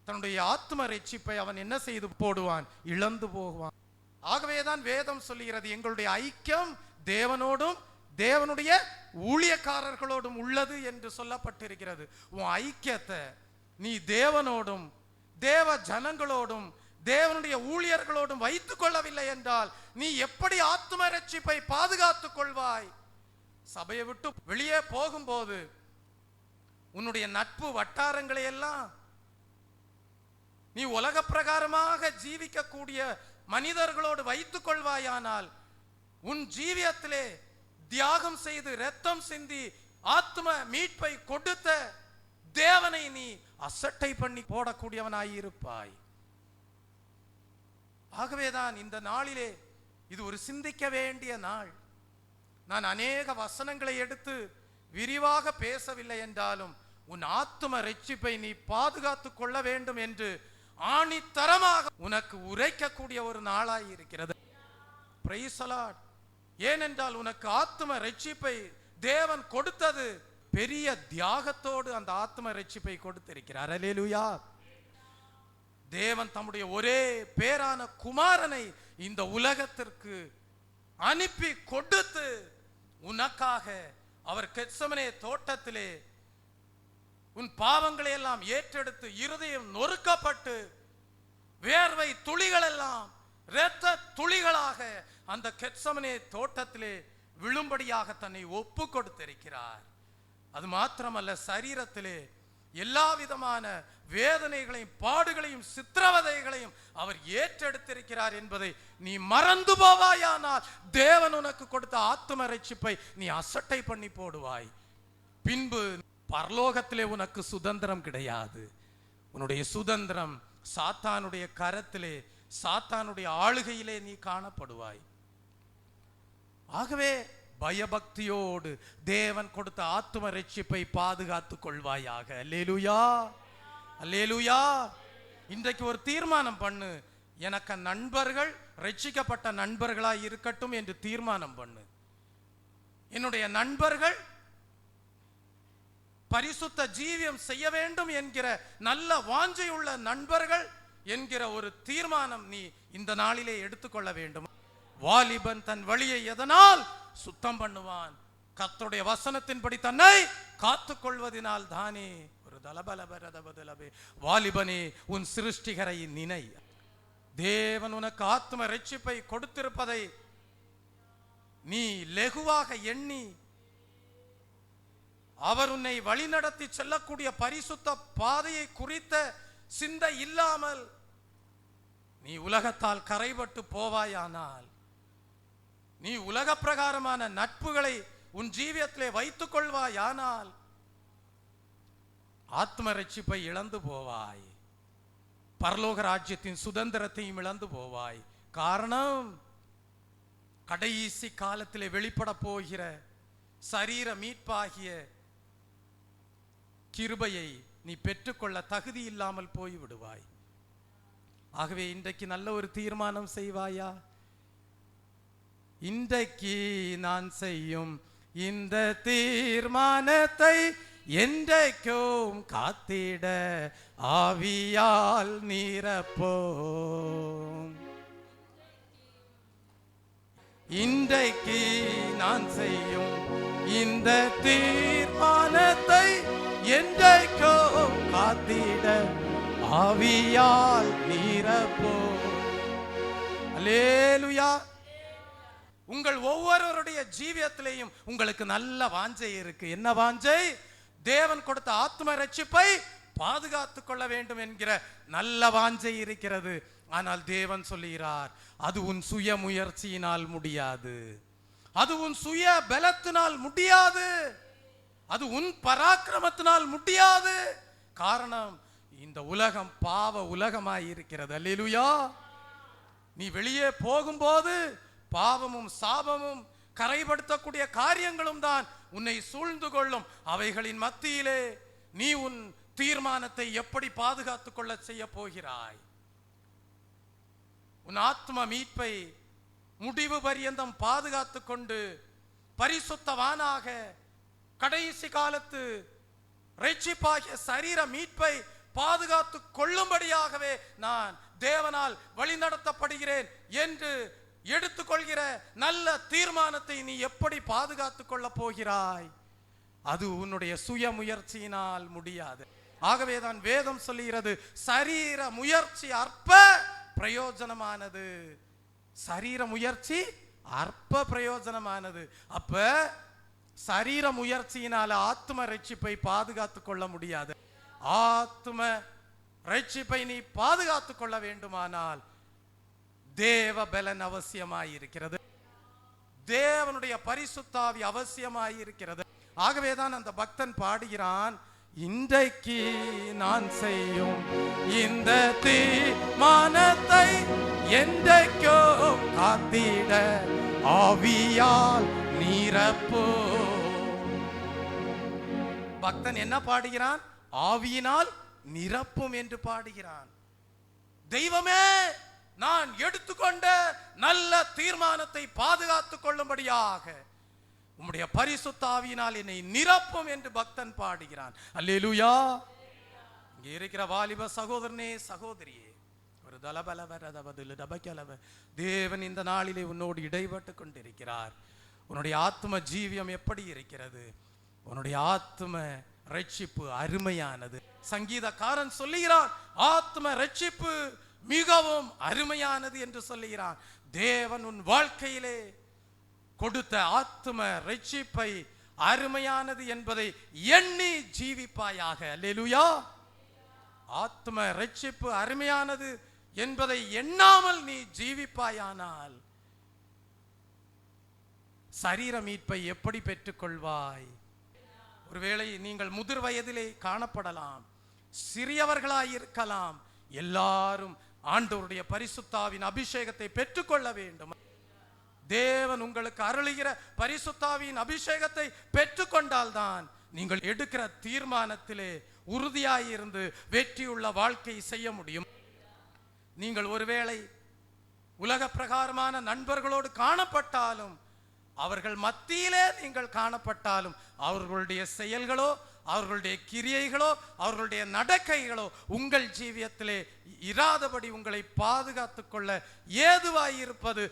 C: தன்னுடைய ஆத்தும ரட்சிப்பை அவன் என்ன செய்து போடுவான்? இழந்து போகுவான். ஆகவேதான் வேதம் சொல்லுகிறது, எங்களுடைய ஐக்கியம் தேவனோடும் தேவனுடைய ஊழியக்காரர்களோடும் உள்ளது என்று சொல்லப்பட்டிருக்கிறது. உன் ஐக்கியத்தை நீ தேவனோடும் தேவ ஜனங்களோடும் தேவனுடைய ஊழியர்களோடும் வைத்துக் கொள்ளவில்லை என்றால் நீ எப்படி ஆத்தும ரட்சிப்பை பாதுகாத்துக் கொள்வாய்? சபையை விட்டு வெளியே போகும்போது உன்னுடைய நட்பு வட்டாரங்களை எல்லாம் நீ உலக பிரகாரமாக ஜீவிக்கக்கூடிய மனிதர்களோடு வைத்துக் கொள்வாயானால் உன் ஜீவியத்திலே தியாகம் செய்து இரத்தம் சிந்தி ஆத்ம மீட்பை கொடுத்த தேவனை நீ அசட்டை பண்ணி போடக்கூடியவனாயிருப்பாய். ஆகவேதான் இந்த நாளிலே இது ஒரு சிந்திக்க வேண்டிய நாள். நான் அநேக வசனங்களை எடுத்து விரிவாக பேசவில்லை என்றாலும் உன் ஆத்தும ரட்சிப்பை நீ பாதுகாத்துக் கொள்ள வேண்டும் என்று ஆணித்தரமாக உனக்கு உரைக்கக்கூடிய ஒரு நாளாய் இருக்கிறது. Praise the Lord. ஏனென்றால் உனக்கு ஆத்தும ரட்சிப்பை தேவன் கொடுத்தது பெரிய தியாகத்தோடு அந்த ஆத்தும ரட்சிப்பை கொடுத்திருக்கிறார். அல்லேலூயா. தேவன் தம்முடைய ஒரே பேரான குமாரனை இந்த உலகத்திற்கு அனுப்பி கொடுத்து உனக்காக அவர் கெத்செமனே தோட்டத்திலே உன் பாவங்களை எல்லாம் ஏற்றெடுத்து இருதயம் நொறுக்கப்பட்டு வேர்வை துளிகள் எல்லாம் இரத்த துளிகளாக அந்த கெத்செமனே தோட்டத்திலே விழும்படியாக தன்னை ஒப்பு கொடுத்திருக்கிறார். அது மாத்திரமல்ல, சரீரத்திலே எல்லா விதமான வேதனைகளையும் பாடுகளையும் சித்திரவதைகளையும் அவர் ஏற்றெடுத்திருக்கிறார் என்பதை நீ மறந்து போவாயானால் தேவன் உனக்கு கொடுத்த ஆத்தும ரட்சிப்பை நீ அசட்டை பண்ணி போடுவாய். பின்பு பரலோகத்திலே உனக்கு சுதந்திரம் கிடையாது. உன்னுடைய சுதந்திரம் சாத்தானுடைய கரத்திலே, சாத்தானுடைய ஆளுகையிலே நீ காணப்படுவாய். ஆகவே பயபக்தியோடு தேவன் கொடுத்த ஆத்தும ரட்சிப்பை பாதுகாத்துக் கொள்வாயாக. அல்லேலூயா, அல்லேலூயா. இன்றைக்கு ஒரு தீர்மானம் பண்ணு, எனக்கு நண்பர்கள் ரட்சிக்கப்பட்ட நண்பர்களாய் இருக்கட்டும் என்று தீர்மானம் பண்ணு. என்னுடைய நண்பர்கள் பரிசுத்த ஜீவியம் செய்ய வேண்டும் என்கிற நல்ல வாஞ்சையுள்ள நண்பர்கள் என்கிற ஒரு தீர்மானம் நீ இந்த நாளிலே எடுத்துக்கொள்ள வேண்டும். வாலிபன் தன் வழியை எதனால் சுத்தம் பண்ணுவான்? கர்த்தருடைய வசனத்தின்படி தன்னை காத்துக் கொள்வதனால் தானே. ஒரு தலபலபரதபதலபே. வாலிபனே, உன் சிருஷ்டிகரை நினை. தேவன் உனக்கு ஆத்ம ரட்சிப்பை கொடுத்திருப்பதை நீ லெகுவாக எண்ணி அவர் உன்னை வழிநடத்தி செல்லக்கூடிய பரிசுத்த பாதையை குறித்த சிந்தை இல்லாமல் நீ உலகத்தால் கரைபட்டு போவாயானால், நீ உலக பிரகாரமான நட்புகளை உன் ஜீவியத்திலே வைத்துக் கொள்வாயானால் ஆத்ம ரட்சிப்பை இழந்து போவாய். பரலோக ராஜ்யத்தின் சுதந்திரத்தையும் இழந்து போவாய். காரணம், கடைசி காலத்திலே வெளிப்பட போகிற சரீர மீட்பாகிய கிருபையை நீ பெற்றுக்கொள்ள தகுதி இல்லாமல் போய் விடுவாய். ஆகவே இன்றைக்கு நல்ல ஒரு தீர்மானம் செய்வாயா? இன்றைக்கு நான் செய்யும் இந்த தீர்மானத்தை என்றைக்கும் காத்திட ஆவியால் நிரப்போம். இன்றைக்கு நான் செய்யும் இந்த தீர்மானத்தை என்றைக்கும் காத்திட ஆவியால் நிரப்போம். அல்லேலூயா. உங்கள் ஒவ்வொருவருடைய ஜீவியத்திலேயும் உங்களுக்கு நல்ல வாஞ்சை இருக்கு. என்ன வாஞ்சை? தேவன் கொடுத்த ஆத்ம ரட்சிப்பை பாதுகாத்துக் கொள்ள வேண்டும் என்கிற நல்ல வாஞ்சை இருக்கிறது. ஆனால் தேவன் சொல்லுகிறார், அது உன் சுய முயற்சியினால் முடியாது, அது உன் சுய பலத்தினால் முடியாது, அது உன் பராக்கிரமத்தினால் முடியாது. காரணம், இந்த உலகம் பாவ உலகமாய் இருக்கிறது. அல்லேலூயா. நீ வெளியே போகும்போது பாவமும் சாபமும் கரைப்படுத்தக்கூடிய காரியங்களும் தான் உன்னை சூழ்ந்து கொள்ளும். அவைகளின் மத்தியிலே நீ உன் தீர்மானத்தை எப்படி பாதுகாத்துக் கொள்ள செய்ய போகிறாய்? உன் ஆத்ம மீட்பை முடிவு பரியந்தம் பாதுகாத்துக் கொண்டு பரிசுத்தவானாக கடைசி காலத்து இரட்சிப்பாகிய சரீர மீட்பை பாதுகாத்து கொள்ளும்படியாகவே நான் தேவனால் வழிநடத்தப்படுகிறேன் என்று எடுத்துக்கொள்கிற நல்ல தீர்மானத்தை நீ எப்படி பாதுகாத்துக் கொள்ள போகிறாய்? அது உன்னுடைய சுய முயற்சியினால் முடியாது. ஆகவேதான் வேதம் சொல்லுகிறது, சரீர முயற்சி அற்ப பிரயோஜனமானது. சரீர முயற்சி அற்ப பிரயோஜனமானது. அப்ப சரீர முயற்சியினால ஆத்ம ரட்சிப்பை பாதுகாத்துக் கொள்ள முடியாது. ஆத்ம ரட்சிப்பை நீ பாதுகாத்துக் கொள்ள வேண்டுமானால் தேவ பலன் அவசியமாயிருக்கிறது. தேவனுடைய பரிசுத்தாவி அவசியமாயிருக்கிறது. ஆகவேதான் அந்த பக்தன் பாடுகிறான், இன்றைக்கு நான் செய்யும் இந்த தீர்மானத்தை என்றைக்கோ காத்திட ஆவியால் நிரப்பு. பக்தன் என்ன பாடுகிறான்? ஆவியினால் நிரப்பும் என்று பாடுகிறான். தெய்வமே, நான் எடுத்துக்கொண்ட நல்ல தீர்மானத்தை பாதுகாத்துக் கொள்ளும்படியாக உம்முடைய பரிசுத்த ஆவியினால் என்னை நிரப்பும் என்று பக்தன் பாடுகிறான். அல்லேலூயா. இங்கே இருக்கிற வாலிப சகோதரனே, சகோதரியே, ஒரு தேவன் இந்த நாளிலே உன்னோடு இடைப்பட்டு கொண்டிருக்கிறார். உன்னுடைய ஆத்ம ஜீவியம் எப்படி இருக்கிறது? உன்னுடைய ஆத்ம ரட்சிப்பு அருமையானது. சங்கீதக்காரன் சொல்லுகிறான், ஆத்ம ரட்சிப்பு மிகவும் அருமையானது என்று சொல்லுகிறான். தேவன் உன் வாழ்க்கையிலே கொடுத்த ஆத்ம ரட்சிப்பை அருமையானது என்பதை எண்ணி ஜீவிப்பாயாக. அல்லேலூயா. ஆத்ம ரட்சிப்பு அருமையானது என்பதை எண்ணாமல் நீ ஜீவிப்பாயானால் சரீர மீட்பை எப்படி பெற்றுக்கொள்வாய்? ஒருவேளை நீங்கள் முதிர் வயதிலே காணப்படலாம், சிறியவர்களாயிருக்கலாம். எல்லாரும் ஆண்டவருடைய பரிசுத்தாவின் அபிஷேகத்தை பெற்றுக்கொள்ள வேண்டும். தேவன் உங்களுக்கு அருளுகிற பரிசுத்தாவின் அபிஷேகத்தை பெற்றுக்கொண்டால்தான் நீங்கள் எடுக்கிற தீர்மானத்திலே உறுதியாயிருந்து வெற்றியுள்ள வாழ்க்கை செய்ய முடியும். நீங்கள் ஒருவேளை உலக பிரகாரமான நண்பர்களோடு காணப்பட்டாலும், அவர்கள் மத்தியிலே நீங்கள் காணப்பட்டாலும், அவர்களுடைய செயல்களோ, அவர்களுடைய கிரியைகளோ, அவர்களுடைய நடக்கைகளோ உங்கள் ஜீவியத்திலே இராதபடி உங்களை பாதுகாத்துக் கொள்ள ஏதுவாயிருப்பது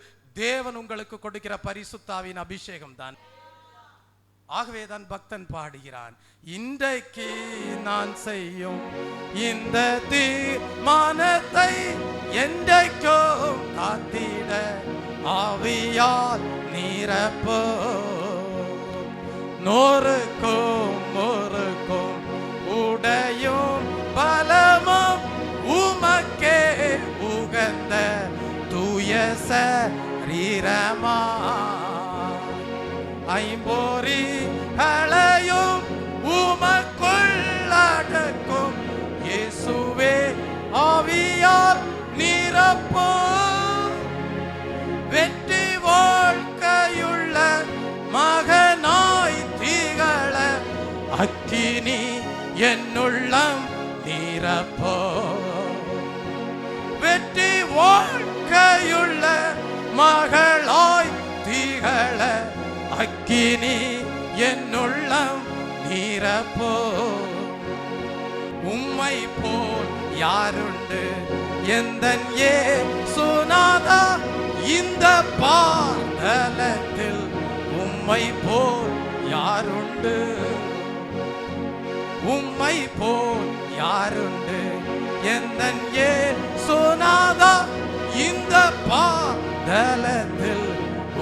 C: தேவன் உங்களுக்கு கொடுக்கிற பரிசுத்தாவின் அபிஷேகம் தான். ஆகவேதான் பக்தன் பாடுகிறான், இன்றைக்கு நான் செய்யும் இந்த தீர்மானத்தை என்றைக்கோ காத்திட ஆவியால் நிரப்பு. நோருக்கும் மோருக்கும் உடையும் பலமும் உமக்கே உகந்த தூய சரீரமா ஐம்பொறிகளையும் உமக்குள் அடக்கும் இயேசுவே ஆவியால் நிரப்பு. வெற்றி வாழ்க்கையுள்ள மகனாய் திகழ அக்கினி என்னுள்ளம் நிரப்போ. வெற்றி வாழ்க்கையுள்ள மகளாய் திகழ அக்கினி என்னுள்ளம் நிரப்போ. உம்மை போல் யாருண்டு எந்தன் இயேசுநாதா, இந்த பாதலத்தில் உம்மை போல் யாருண்டு? உம்மை போல் யாருண்டு எந்தன் இயேசுநாதா, இந்த பாதலத்தில்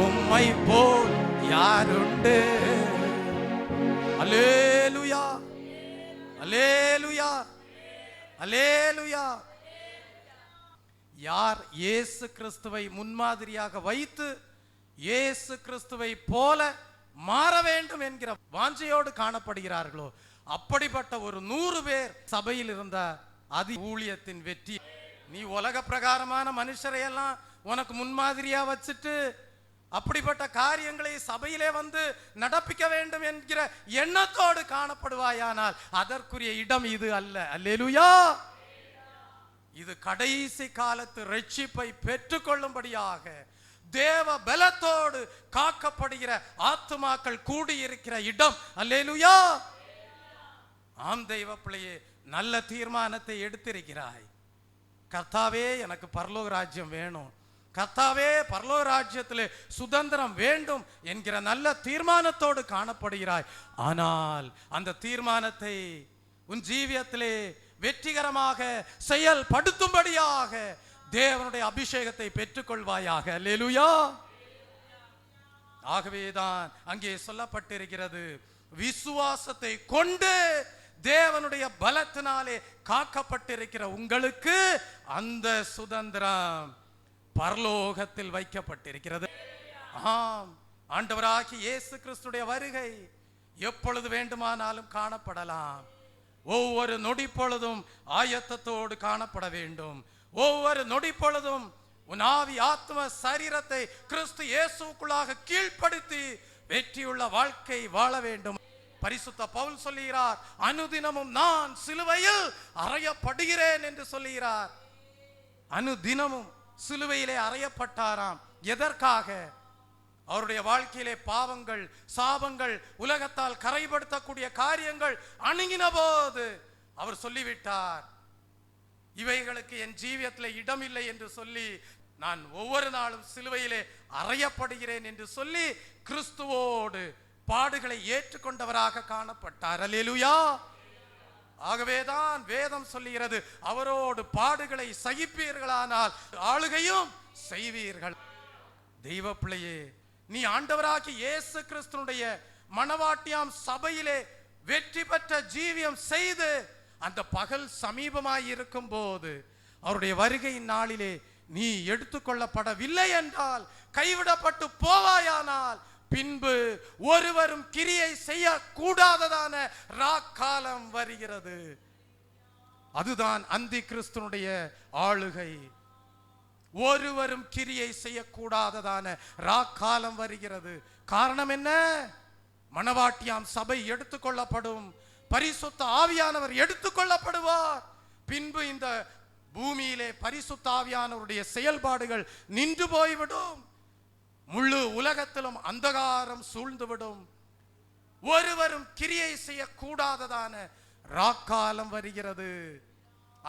C: உம்மை போல் யாருண்டு? அல்லேலூயா, அல்லேலூயா, அல்லேலூயா. யார் இயேசு கிறிஸ்துவை முன்மாதிரியாக வைத்து இயேசு கிறிஸ்துவை போல மாற வேண்டும் என்கிற வாஞ்சையோடு காணப்படுகிறார்களோ, அப்படிப்பட்ட ஒரு 100 பேர் சபையில் இருந்த அதி ஊழியத்தின் வெற்றி. நீ உலக பிரகாரமான மனுஷரையெல்லாம் உனக்கு முன்மாதிரியா வச்சுட்டு அப்படிப்பட்ட காரியங்களை சபையிலே வந்து நடப்பிக்க வேண்டும் என்கிற எண்ணத்தோடு காணப்படுவாயானால் அதற்குரிய இடம் இது அல்ல. அல்லேலூயா. இது கடைசி காலத்து ரட்சிப்பை பெற்றுக்கொள்ளும்படியாக தேவ பலத்தோடு காக்கப்படுகிற ஆத்துமாக்கள் கூடியிருக்கிற இடம். அல்லேலூயா. ஆம் தெய்வ பிள்ளையே, நல்ல தீர்மானத்தை எடுத்திருக்கிறாய். கர்த்தாவே, எனக்கு பரலோக ராஜ்யம் வேணும், கர்த்தாவே பரலோக ராஜ்யத்திலே சுதந்திரம் வேண்டும் என்கிற நல்ல தீர்மானத்தோடு காணப்படுகிறாய். ஆனால் அந்த தீர்மானத்தை உன் ஜீவியத்திலே வெற்றிகரமாக செயல்படுத்தும்படியாக தேவனுடைய அபிஷேகத்தை பெற்றுக்கொள்வாயாக. அல்லேலூயா. ஆகவேதான் அங்கே சொல்லப்பட்டிருக்கிறது, விசுவாசத்தை கொண்டு தேவனுடைய பலத்தினாலே காக்கப்பட்டிருக்கிற உங்களுக்கு அந்த சுதந்திரம் பரலோகத்தில் வைக்கப்பட்டிருக்கிறது. ஆம், ஆண்டவராகிய இயேசு கிறிஸ்துடைய வருகை எப்பொழுது வேண்டுமானாலும் காணப்படலாம். ஒவ்வொரு நொடி பொழுதும் ஆயத்தத்தோடு காணப்பட வேண்டும். ஒவ்வொரு நொடி பொழுதும் உன் ஆவி ஆத்ம சரீரத்தை கிறிஸ்து இயேசுக்குள்ளாக கீழ்ப்படுத்தி வெற்றியுள்ள வாழ்க்கை வாழ வேண்டும். பரிசுத்த பவுல் சொல்லுகிறார், அனுதினமும் நான் சிலுவையில் அறையப்படுகிறேன் என்று சொல்லுகிறார். அனுதினமும் சிலுவையிலே அறையப்பட்டாராம். எதற்காக? அவருடைய வாழ்க்கையிலே பாவங்கள், சாபங்கள், உலகத்தால் கரைப்படுத்தக்கூடிய காரியங்கள் அணுகின போது அவர் சொல்லிவிட்டார், இவைகளுக்கு என் ஜீவியத்தில் இடமில்லை என்று சொல்லி நான் ஒவ்வொரு நாளும் சிலுவையிலே அறையப்படுகிறேன் என்று சொல்லி கிறிஸ்துவோடு பாடுகளை ஏற்றுக்கொண்டவராக காணப்பட்டார். அல்லேலூயா. ஆகவேதான் வேதம் சொல்லுகிறது, அவரோடு பாடுகளை சகிப்பீர்களானால் ஆளுகையும் செய்வீர்கள். தெய்வ பிள்ளையே, நீ ஆண்டவராகிய இயேசு கிறிஸ்துனுடைய மணவாட்டியாம் சபையிலே வெற்றி பெற்ற ஜீவியம் செய்து அந்த பகல் சமீபமாய் இருக்கும் போது அவருடைய வருகையின் நாளிலே நீ எடுத்துக்கொள்ளப்படவில்லை என்றால், கைவிடப்பட்டு போவாயானால், பின்பு ஒருவரும் கிரியை செய்ய கூடாததான ராக்காலம் வருகிறது. அதுதான் அந்தி கிறிஸ்துனுடைய ஆளுகை. ஒருவரும் கிரியை செய்யக்கூடாததான ராக்காலம் வருகிறது. காரணம் என்ன? மணவாட்டியாம் சபை எடுத்துக்கொள்ளப்படும், பரிசுத்த ஆவியானவர் எடுத்துக்கொள்ளப்படுவார். பின்பு இந்த பூமியிலே பரிசுத்த ஆவியானவருடைய செயல்பாடுகள் நின்று போய்விடும். முழு உலகத்திலும் அந்தகாரம் சூழ்ந்துவிடும். ஒருவரும் கிரியை செய்யக்கூடாததான ராக்காலம் வருகிறது.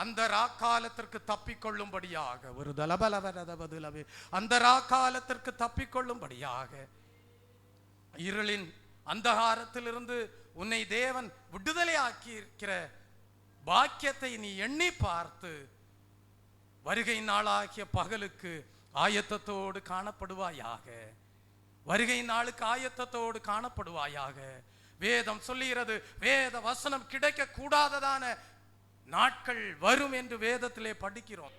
C: அந்த ராக்காலத்திற்கு தப்பிக்கொள்ளும்படியாக ஒரு தலபலவரதபதுலவே அந்த ராக்காலத்திற்கு தப்பிக்கொள்ளும்படியாக இருளின் அந்தகாரத்திலிருந்து உன்னை தேவன் விடுதலை ஆக்கி இருக்கிற பாக்கியத்தை நீ எண்ணி பார்த்து வருகை நாளாகிய பகலுக்கு ஆயத்தத்தோடு காணப்படுவாயாக. வருகை நாளுக்கு ஆயத்தத்தோடு காணப்படுவாயாக. வேதம் சொல்லுகிறது, வேத வசனம் கிடைக்க கூடாததான நாட்கள் வரும் என்று வேதத்திலே படிக்கிறோம்.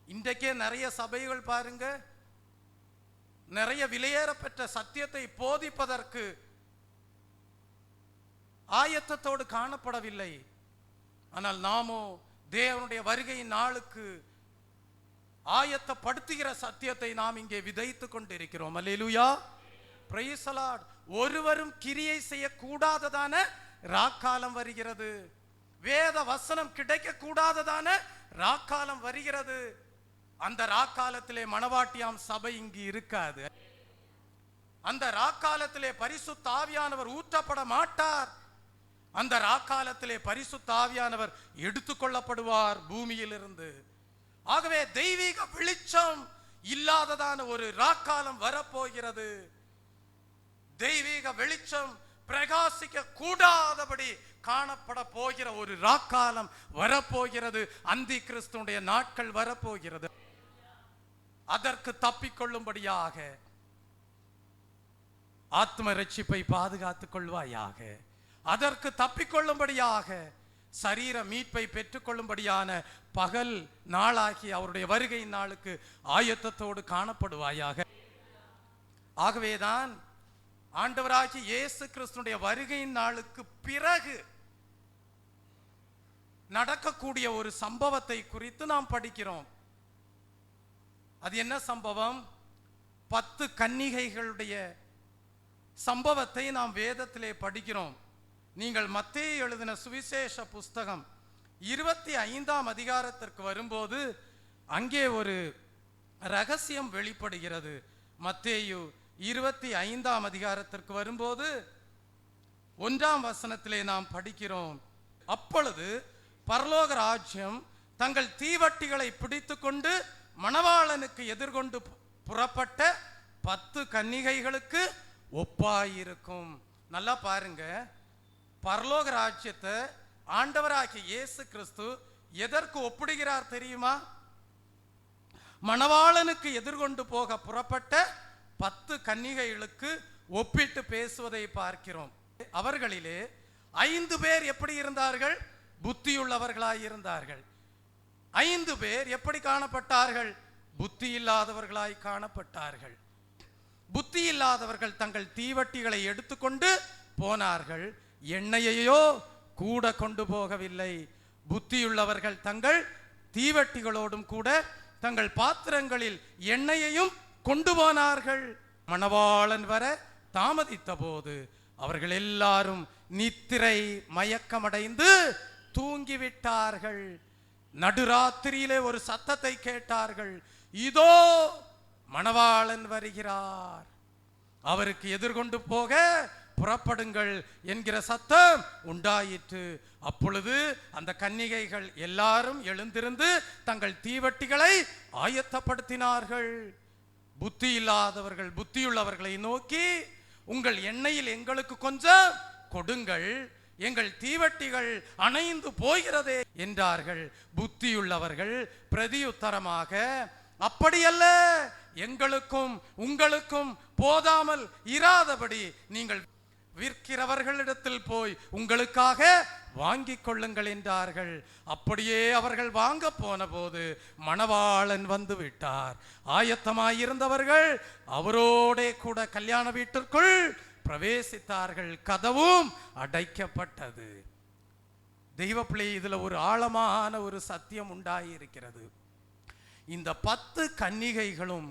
C: இன்றைக்கே நிறைய சபைகள் பாருங்க, நிறைய விலையேறப்பெற்ற சத்தியத்தை போதிப்பதற்கு ஆயத்தத்தோடு காணப்படவில்லை. ஆனால் நாமோ தேவனுடைய வருகையின் நாளுக்கு ஆயத்தப்படுத்துகிற சத்தியத்தை நாம் இங்கே விதைத்துக் கொண்டிருக்கிறோம். அல்லேலூயா, பிரைஸ் தி லார்ட். ஒருவரும் கிரியை செய்யக்கூடாததான ராக்காலம் வருகிறது. வேத வசனம் கிடைக்க கூடாததான ராக்காலம் வருகிறது. அந்த ராக்காலத்திலே மணவாட்டியாம் சபை இங்கு இருக்காது. அந்த ராக்காலத்திலே பரிசுத்த ஆவியானவர் ஊற்றப்பட மாட்டார். அந்த ராக்காலத்திலே பரிசுத்த ஆவியானவர் எடுத்துக்கொள்ளப்படுவார் பூமியிலிருந்து. ஆகவே தெய்வீக வெளிச்சம் இல்லாததான ஒரு ராக்காலம் வரப்போகிறது. தெய்வீக வெளிச்சம் பிரகாசிக்க கூடாதபடி காணப்பட போகிற ஒரு ராக்காலம் வரப்போகிறது. அந்தி கிறிஸ்துடைய நாட்கள் வரப்போகிறது. அதற்கு தப்பிக்கொள்ளும்படியாக ஆத்ம ரட்சிப்பை பாதுகாத்துக் கொள்வாயாக. அதற்கு தப்பிக்கொள்ளும்படியாக சரீர மீட்பை பெற்றுக்கொள்ளும்படியான பகல் நாளாகி அவருடைய வருகை நாளுக்கு ஆயத்தத்தோடு காணப்படுவாயாக. ஆகவேதான் ஆண்டவராகிய இயேசு கிறிஸ்துடைய வருகையின் நாளுக்கு பிறகு நடக்கக்கூடிய ஒரு சம்பவத்தை குறித்து நாம் படிக்கிறோம். அது என்ன சம்பவம்? 10 கன்னிகைகளுடைய சம்பவத்தை நாம் வேதத்திலே படிக்கிறோம். நீங்கள் மத்தேயு எழுதின சுவிசேஷ புஸ்தகம் 25ஆம் அதிகாரத்திற்கு வரும்போது அங்கே ஒரு ரகசியம் வெளிப்படுகிறது. மத்தேயு 25ஆம் அதிகாரத்திற்கு வரும்போது 1ஆம் வசனத்திலே நாம் படிக்கிறோம், அப்பொழுது பரலோக ராஜ்யம் தங்கள் தீவட்டிகளை பிடித்து கொண்டு மணவாளனுக்கு எதிர்கொண்டு புறப்பட்ட 10 கன்னிகைகளுக்கு ஒப்பாயிருக்கும். நல்லா பாருங்க, பரலோக ராஜ்யத்தை ஆண்டவராகிய இயேசு கிறிஸ்து எதற்கு ஒப்பிடுகிறார் தெரியுமா? மணவாளனுக்கு எதிர்கொண்டு போக புறப்பட்ட 10 கன்னிகைகளுக்கு ஒப்பிட்டு பேசுவதை பார்க்கிறோம். அவர்களிலே 5 பேர் எப்படி இருந்தார்கள்? புத்தியுள்ளவர்களாய் இருந்தார்கள். 5 பேர் எப்படி காணப்பட்டார்கள்? புத்தி இல்லாதவர்களாய் காணப்பட்டார்கள். புத்தி இல்லாதவர்கள் தங்கள் தீவட்டிகளை எடுத்துக்கொண்டு போனார்கள், எண்ணெயையோ கூட கொண்டு போகவில்லை. புத்தியுள்ளவர்கள் தங்கள் தீவட்டிகளோடும் கூட தங்கள் பாத்திரங்களில் எண்ணெயையும் கொண்டு போனார்கள். மணவாளன் வர தாமதித்த போது அவர்கள் எல்லாரும் நித்திரை மயக்கமடைந்து தூங்கிவிட்டார்கள். நடுராத்திரியிலே ஒரு சத்தத்தை கேட்டார்கள், இதோ மணவாளன் வருகிறார், அவருக்கு எதிர்கொண்டு போக புறப்படுங்கள் என்கிற சத்தம் உண்டாயிற்று. அப்பொழுது அந்த கன்னிகைகள் எல்லாரும் எழுந்திருந்து தங்கள் தீவட்டிகளை ஆயத்தப்படுத்தினார்கள். புத்தி இல்லாதவர்கள் புத்தியுள்ளவர்களை நோக்கி, உங்கள் எண்ணெயில் எங்களுக்கு கொஞ்சம் கொடுங்கள், எங்கள் தீவட்டிகள் அணைந்து போகிறதே என்றார்கள். புத்தியுள்ளவர்கள் பிரதியுத்தரமாக, அப்படியல்ல, எங்களுக்கும் உங்களுக்கும் போதாமல் இராதபடி நீங்கள் விற்கிறவர்களிடத்தில் போய் உங்களுக்காக வாங்கிக் கொள்ளுங்கள் என்றார்கள். அப்படியே அவர்கள் வாங்க போன போது மணவாளன் வந்து விட்டார். ஆயத்தமாயிருந்தவர்கள் அவரோடே கூட கல்யாண வீட்டிற்குள் பிரவேசித்தார்கள். கதவும் அடைக்கப்பட்டது. தெய்வ பிள்ளை, இதுல ஒரு ஆழமான ஒரு சத்தியம் உண்டாயிருக்கிறது. இந்த 10 கன்னிகைகளும்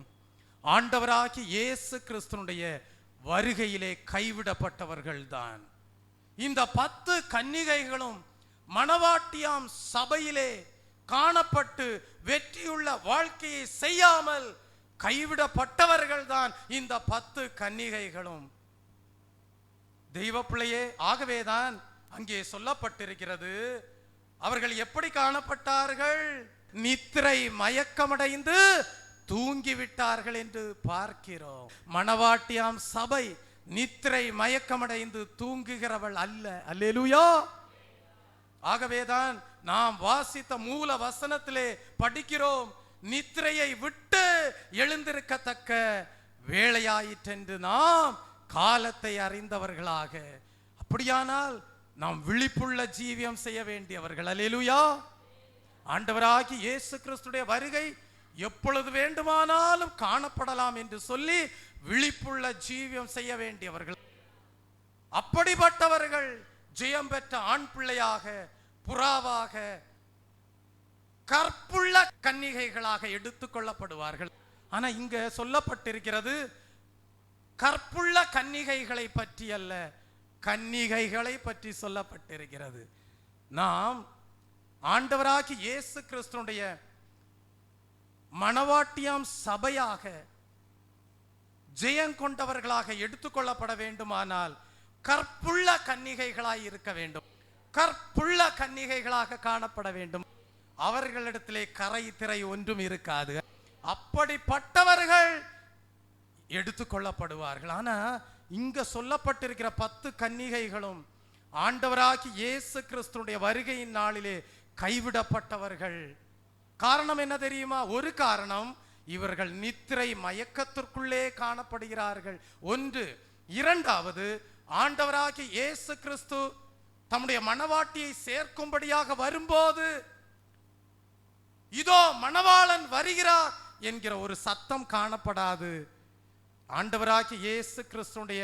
C: ஆண்டவராகிய இயேசு கிறிஸ்துனுடைய வருகையிலே கைவிடப்பட்டவர்கள் தான். இந்த 10 கன்னிகைகளும் மணவாட்டியாம் சபையிலே காணப்பட்டு வெற்றியுள்ள வாழ்க்கையை செய்யாமல் கைவிடப்பட்டவர்கள் தான் இந்த 10 கன்னிகைகளும். தெய்வ பிள்ளையே, ஆகவேதான் அங்கே சொல்லப்பட்டிருக்கிறது, அவர்கள் எப்படி காணப்பட்டார்கள்? நித்திரை மயக்கமடைந்து தூங்கிவிட்டார்கள் என்று பார்க்கிறோம். மணவாட்டியாம் சபை நித்திரை மயக்கமடைந்து தூங்குகிறவள் அல்ல. அல்லேலூயா. ஆகவேதான் நாம் வாசித்த மூல வசனத்திலே படிக்கிறோம், நித்திரையை விட்டு எழுந்திருக்கத்தக்க வேளையாயிற்றென்று நாம் காலத்தை அறிந்தவர்களாக. அப்படியானால் நாம் விழிப்புள்ள ஜீவியம் செய்ய வேண்டியவர்கள். அல்லேலூயா. ஆண்டவராகிய இயேசு கிறிஸ்துடைய வருகை எப்பொழுது வேண்டுமானாலும் காணப்படலாம் என்று சொல்லி விழிப்புள்ள ஜீவியம் செய்ய வேண்டியவர்கள். அப்படிப்பட்டவர்கள் ஜெயம் பெற்ற ஆண் பிள்ளையாக, புறாவாக, கற்புள்ள கன்னிகைகளாக எடுத்துக் கொள்ளப்படுவார்கள். ஆனா இங்க சொல்லப்பட்டிருக்கிறது கற்புள்ள கன்னிகைகளை பற்றி அல்ல, கன்னிகைகளை பற்றி சொல்லப்பட்டிருக்கிறது. நாம் ஆண்டவராகிய இயேசு கிறிஸ்துடைய மணவாட்டியாம் சபையாக ஜெயம் கொண்டவர்களாக எடுத்துக்கொள்ளப்பட வேண்டுமானால் கற்புள்ள கன்னிகைகளாய் இருக்க வேண்டும், கற்புள்ள கன்னிகைகளாக காணப்பட வேண்டும். அவர்களிடத்திலே கரை திரை ஒன்றும் இருக்காது. அப்படிப்பட்டவர்கள் எடுத்துக்கொள்ளப்படுவார்கள். ஆனா இங்க சொல்லப்பட்டிருக்கிற 10 கன்னிகைகளும் ஆண்டவராகிய இயேசு கிறிஸ்துடைய வருகையின் நாளிலே கைவிடப்பட்டவர்கள். காரணம் என்ன தெரியுமா? ஒரு காரணம், இவர்கள் நித்திரை மயக்கத்திற்குள்ளே காணப்படுகிறார்கள். ஒன்று. இரண்டாவது, ஆண்டவராகிய இயேசு கிறிஸ்து தம்முடைய மணவாட்டியை சேர்க்கும்படியாக வரும்போது இதோ மணவாளன் வருகிறார் என்கிற ஒரு சத்தம் காணப்படாது. ஆண்டவராகிய இயேசு கிறிஸ்துடைய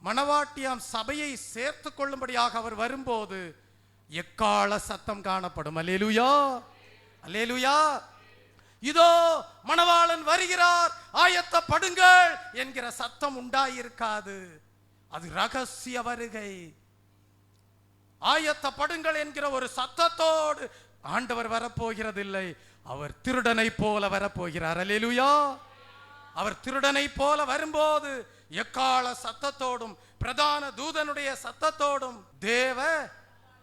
C: மணவாட்டியாம் சபையை சேர்த்து கொள்ளும்படியாக அவர் வரும்போது எக்கால சத்தம் காணப்படும். அல்லேலூயா, அல்லேலூயா. இதோ மணவாளன் வருகிறார், ஆயத்தப்படுங்கள் என்கிற சத்தம் உண்டாயிருக்காது. அது ரகசிய வருகை. ஆயத்தப்படுங்கள் என்கிற ஒரு சத்தத்தோடு ஆண்டவர் வரப்போகிறதில்லை. அவர் திருடனை போல வரப்போகிறார். அல்லேலூயா. அவர் திருடனை போல வரும்போது எக்கால சத்தத்தோடும் பிரதான தூதனுடைய சத்தத்தோடும் தேவ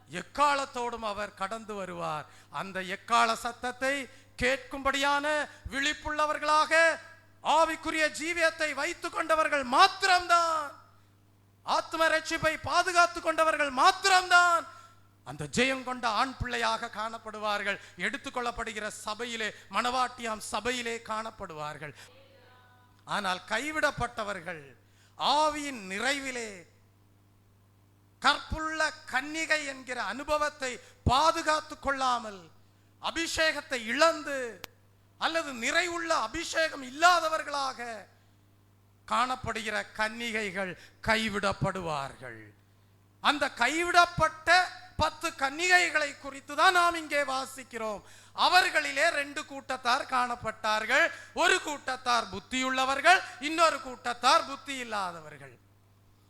C: எக்காலத்தோடும் அவர் கடந்து வருவார். அந்த எக்கால சத்தத்தை கேட்கும்படியான விழிப்புள்ளவர்களாக ஆவிக்குரிய ஜீவியத்தை வைத்துக் கொண்டவர்கள் மாத்திரம்தான், ஆத்ம ரட்சிப்பை பாதுகாத்துக் கொண்டவர்கள் மாத்திரம்தான் அந்த ஜெயம் கொண்ட ஆண் பிள்ளையாக காணப்படுவார்கள். எடுத்துக்கொள்ளப்படுகிற சபையிலே, மணவாட்டியாம் சபையிலே காணப்படுவார்கள். ஆனால் கைவிடப்பட்டவர்கள் ஆவியின் நிறைவிலே கற்புள்ள கன்னிகை என்கிற அனுபவத்தை பாதுகாத்துக் கொள்ளாமல் அபிஷேகத்தை இழந்து அல்லது நிறைவுள்ள அபிஷேகம் இல்லாதவர்களாக காணப்படுகிற கன்னிகைகள் கைவிடப்படுவார்கள். அந்த கைவிடப்பட்ட 10 கன்னிகைகளை குறித்து தான் நாம் இங்கே வாசிக்கிறோம். அவர்களிலே 2 கூட்டத்தார் காணப்பட்டார்கள். ஒரு கூட்டத்தார் புத்தியுள்ளவர்கள், இன்னொரு கூட்டத்தார் புத்தி இல்லாதவர்கள்.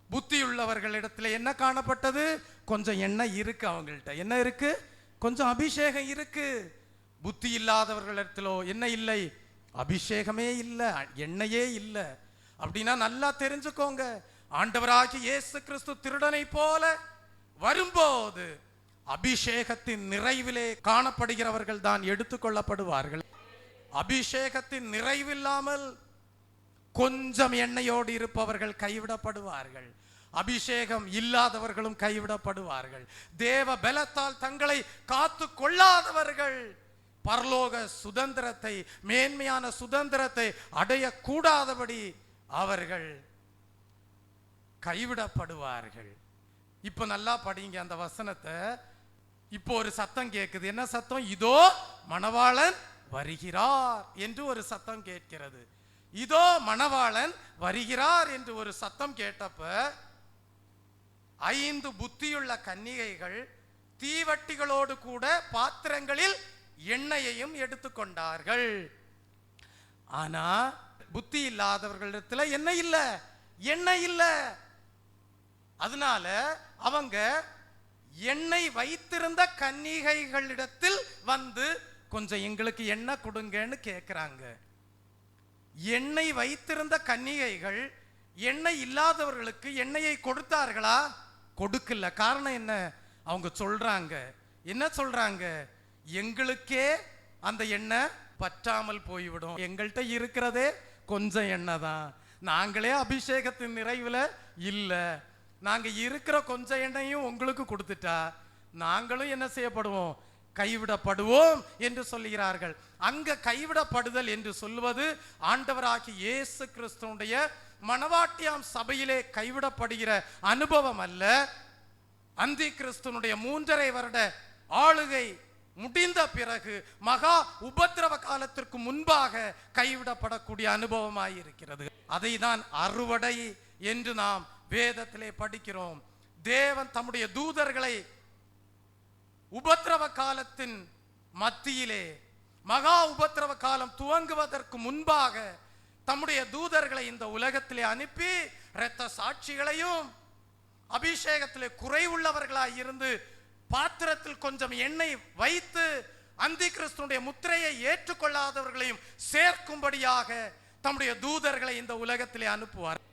C: புத்தியுள்ளவர்களிடத்துல என்ன காணப்பட்டது? கொஞ்சம் எண்ணெய் இருக்கு அவங்கள்ட்ட. என்ன இருக்கு? கொஞ்சம் அபிஷேகம் இருக்கு. புத்தி இல்லாதவர்களிடத்திலோ என்ன இல்லை? அபிஷேகமே இல்லை, எண்ணெயே இல்லை. அப்படின்னா நல்லா தெரிஞ்சுக்கோங்க, ஆண்டவராகிய இயேசு கிறிஸ்து திருடனை போல வரும்போது அபிஷேகத்தின் நிறைவிலே காணப்படுகிறவர்கள் தான் எடுத்துக்கொள்ளப்படுவார்கள். அபிஷேகத்தின் நிறைவில்லாமல் கொஞ்சம் எண்ணெயோடு இருப்பவர்கள் கைவிடப்படுவார்கள். அபிஷேகம் இல்லாதவர்களும் கைவிடப்படுவார்கள். தேவ பலத்தால் தங்களை காத்து கொள்ளாதவர்கள் பரலோக சுதந்திரத்தை, மேன்மையான சுதந்திரத்தை அடையக்கூடாதபடி அவர்கள் கைவிடப்படுவார்கள். இப்ப நல்லா படிங்க அந்த வசனத்தை. இப்போ ஒரு சத்தம் கேட்குது. என்ன சத்தம்? இதோ மணவாளன் வருகிறார் என்று ஒரு சத்தம் கேட்கிறது. இதோ மணவாளன் வருகிறார் என்று ஒரு சத்தம் கேட்டப்ப 5 புத்தியுள்ள கன்னிகைகள் தீவட்டிகளோடு கூட பாத்திரங்களில் எண்ணெயையும் எடுத்துக்கொண்டார்கள். ஆனா புத்தி இல்லாதவர்களிடத்துல என்ன இல்ல? எண்ணெய் இல்ல. அதனால அவங்க எண்ணெய் வைத்திருந்த கன்னிகைகளிடத்தில் வந்து கொஞ்சம் எங்களுக்கு எண்ணெய் கொடுங்கன்னு கேட்கிறாங்க. எண்ணெய் வைத்திருந்த கன்னிகைகள் எண்ணெய் இல்லாதவர்களுக்கு எண்ணெயை கொடுத்தார்களா? கொடுக்கல. காரணம் என்ன? அவங்க சொல்றாங்க, என்ன சொல்றாங்க? எங்களுக்கே அந்த எண்ணெய் பற்றாமல் போய்விடும், எங்கள்கிட்ட இருக்கிறதே கொஞ்சம் எண்ணெய் தான், நாங்களே அபிஷேகத்தின் நிறைவுல இல்ல, நாங்க இருக்கிற கொஞ்சம் எண்ணெயும் உங்களுக்கு கொடுத்துட்டா நாங்களும் என்ன செய்யப்படுவோம்? கைவிடப்படுவோம் என்று சொல்லுகிறார்கள். அங்க கைவிடப்படுதல் என்று சொல்வது ஆண்டவராகிய இயேசு கிறிஸ்துவுடைய மணவாட்டியாம் சபையிலே கைவிடப்படுகிற அனுபவம் அல்ல. அந்தி கிறிஸ்துனுடைய 3.5 வருட ஆளுகை முடிந்த பிறகு மகா உபத்திரவ காலத்திற்கு முன்பாக கைவிடப்படக்கூடிய அனுபவமாயிருக்கிறது. அதை தான் அறுவடை என்று நாம் வேதத்திலே படிக்கிறோம். தேவன் தம்முடைய தூதர்களை உபத்திரவ காலத்தின் மத்தியிலே, மகா உபத்திரவ காலம் துவங்குவதற்கு முன்பாக தம்முடைய தூதர்களை இந்த உலகத்திலே அனுப்பி இரத்த சாட்சிகளையும் அபிஷேகத்திலே குறைவுள்ளவர்களாய் இருந்து பாத்திரத்தில் கொஞ்சம் எண்ணெய் வைத்து அந்தி கிறிஸ்துடைய முத்திரையை ஏற்றுக்கொள்ளாதவர்களையும் சேர்க்கும்படியாக தம்முடைய தூதர்களை இந்த உலகத்திலே அனுப்புவார்.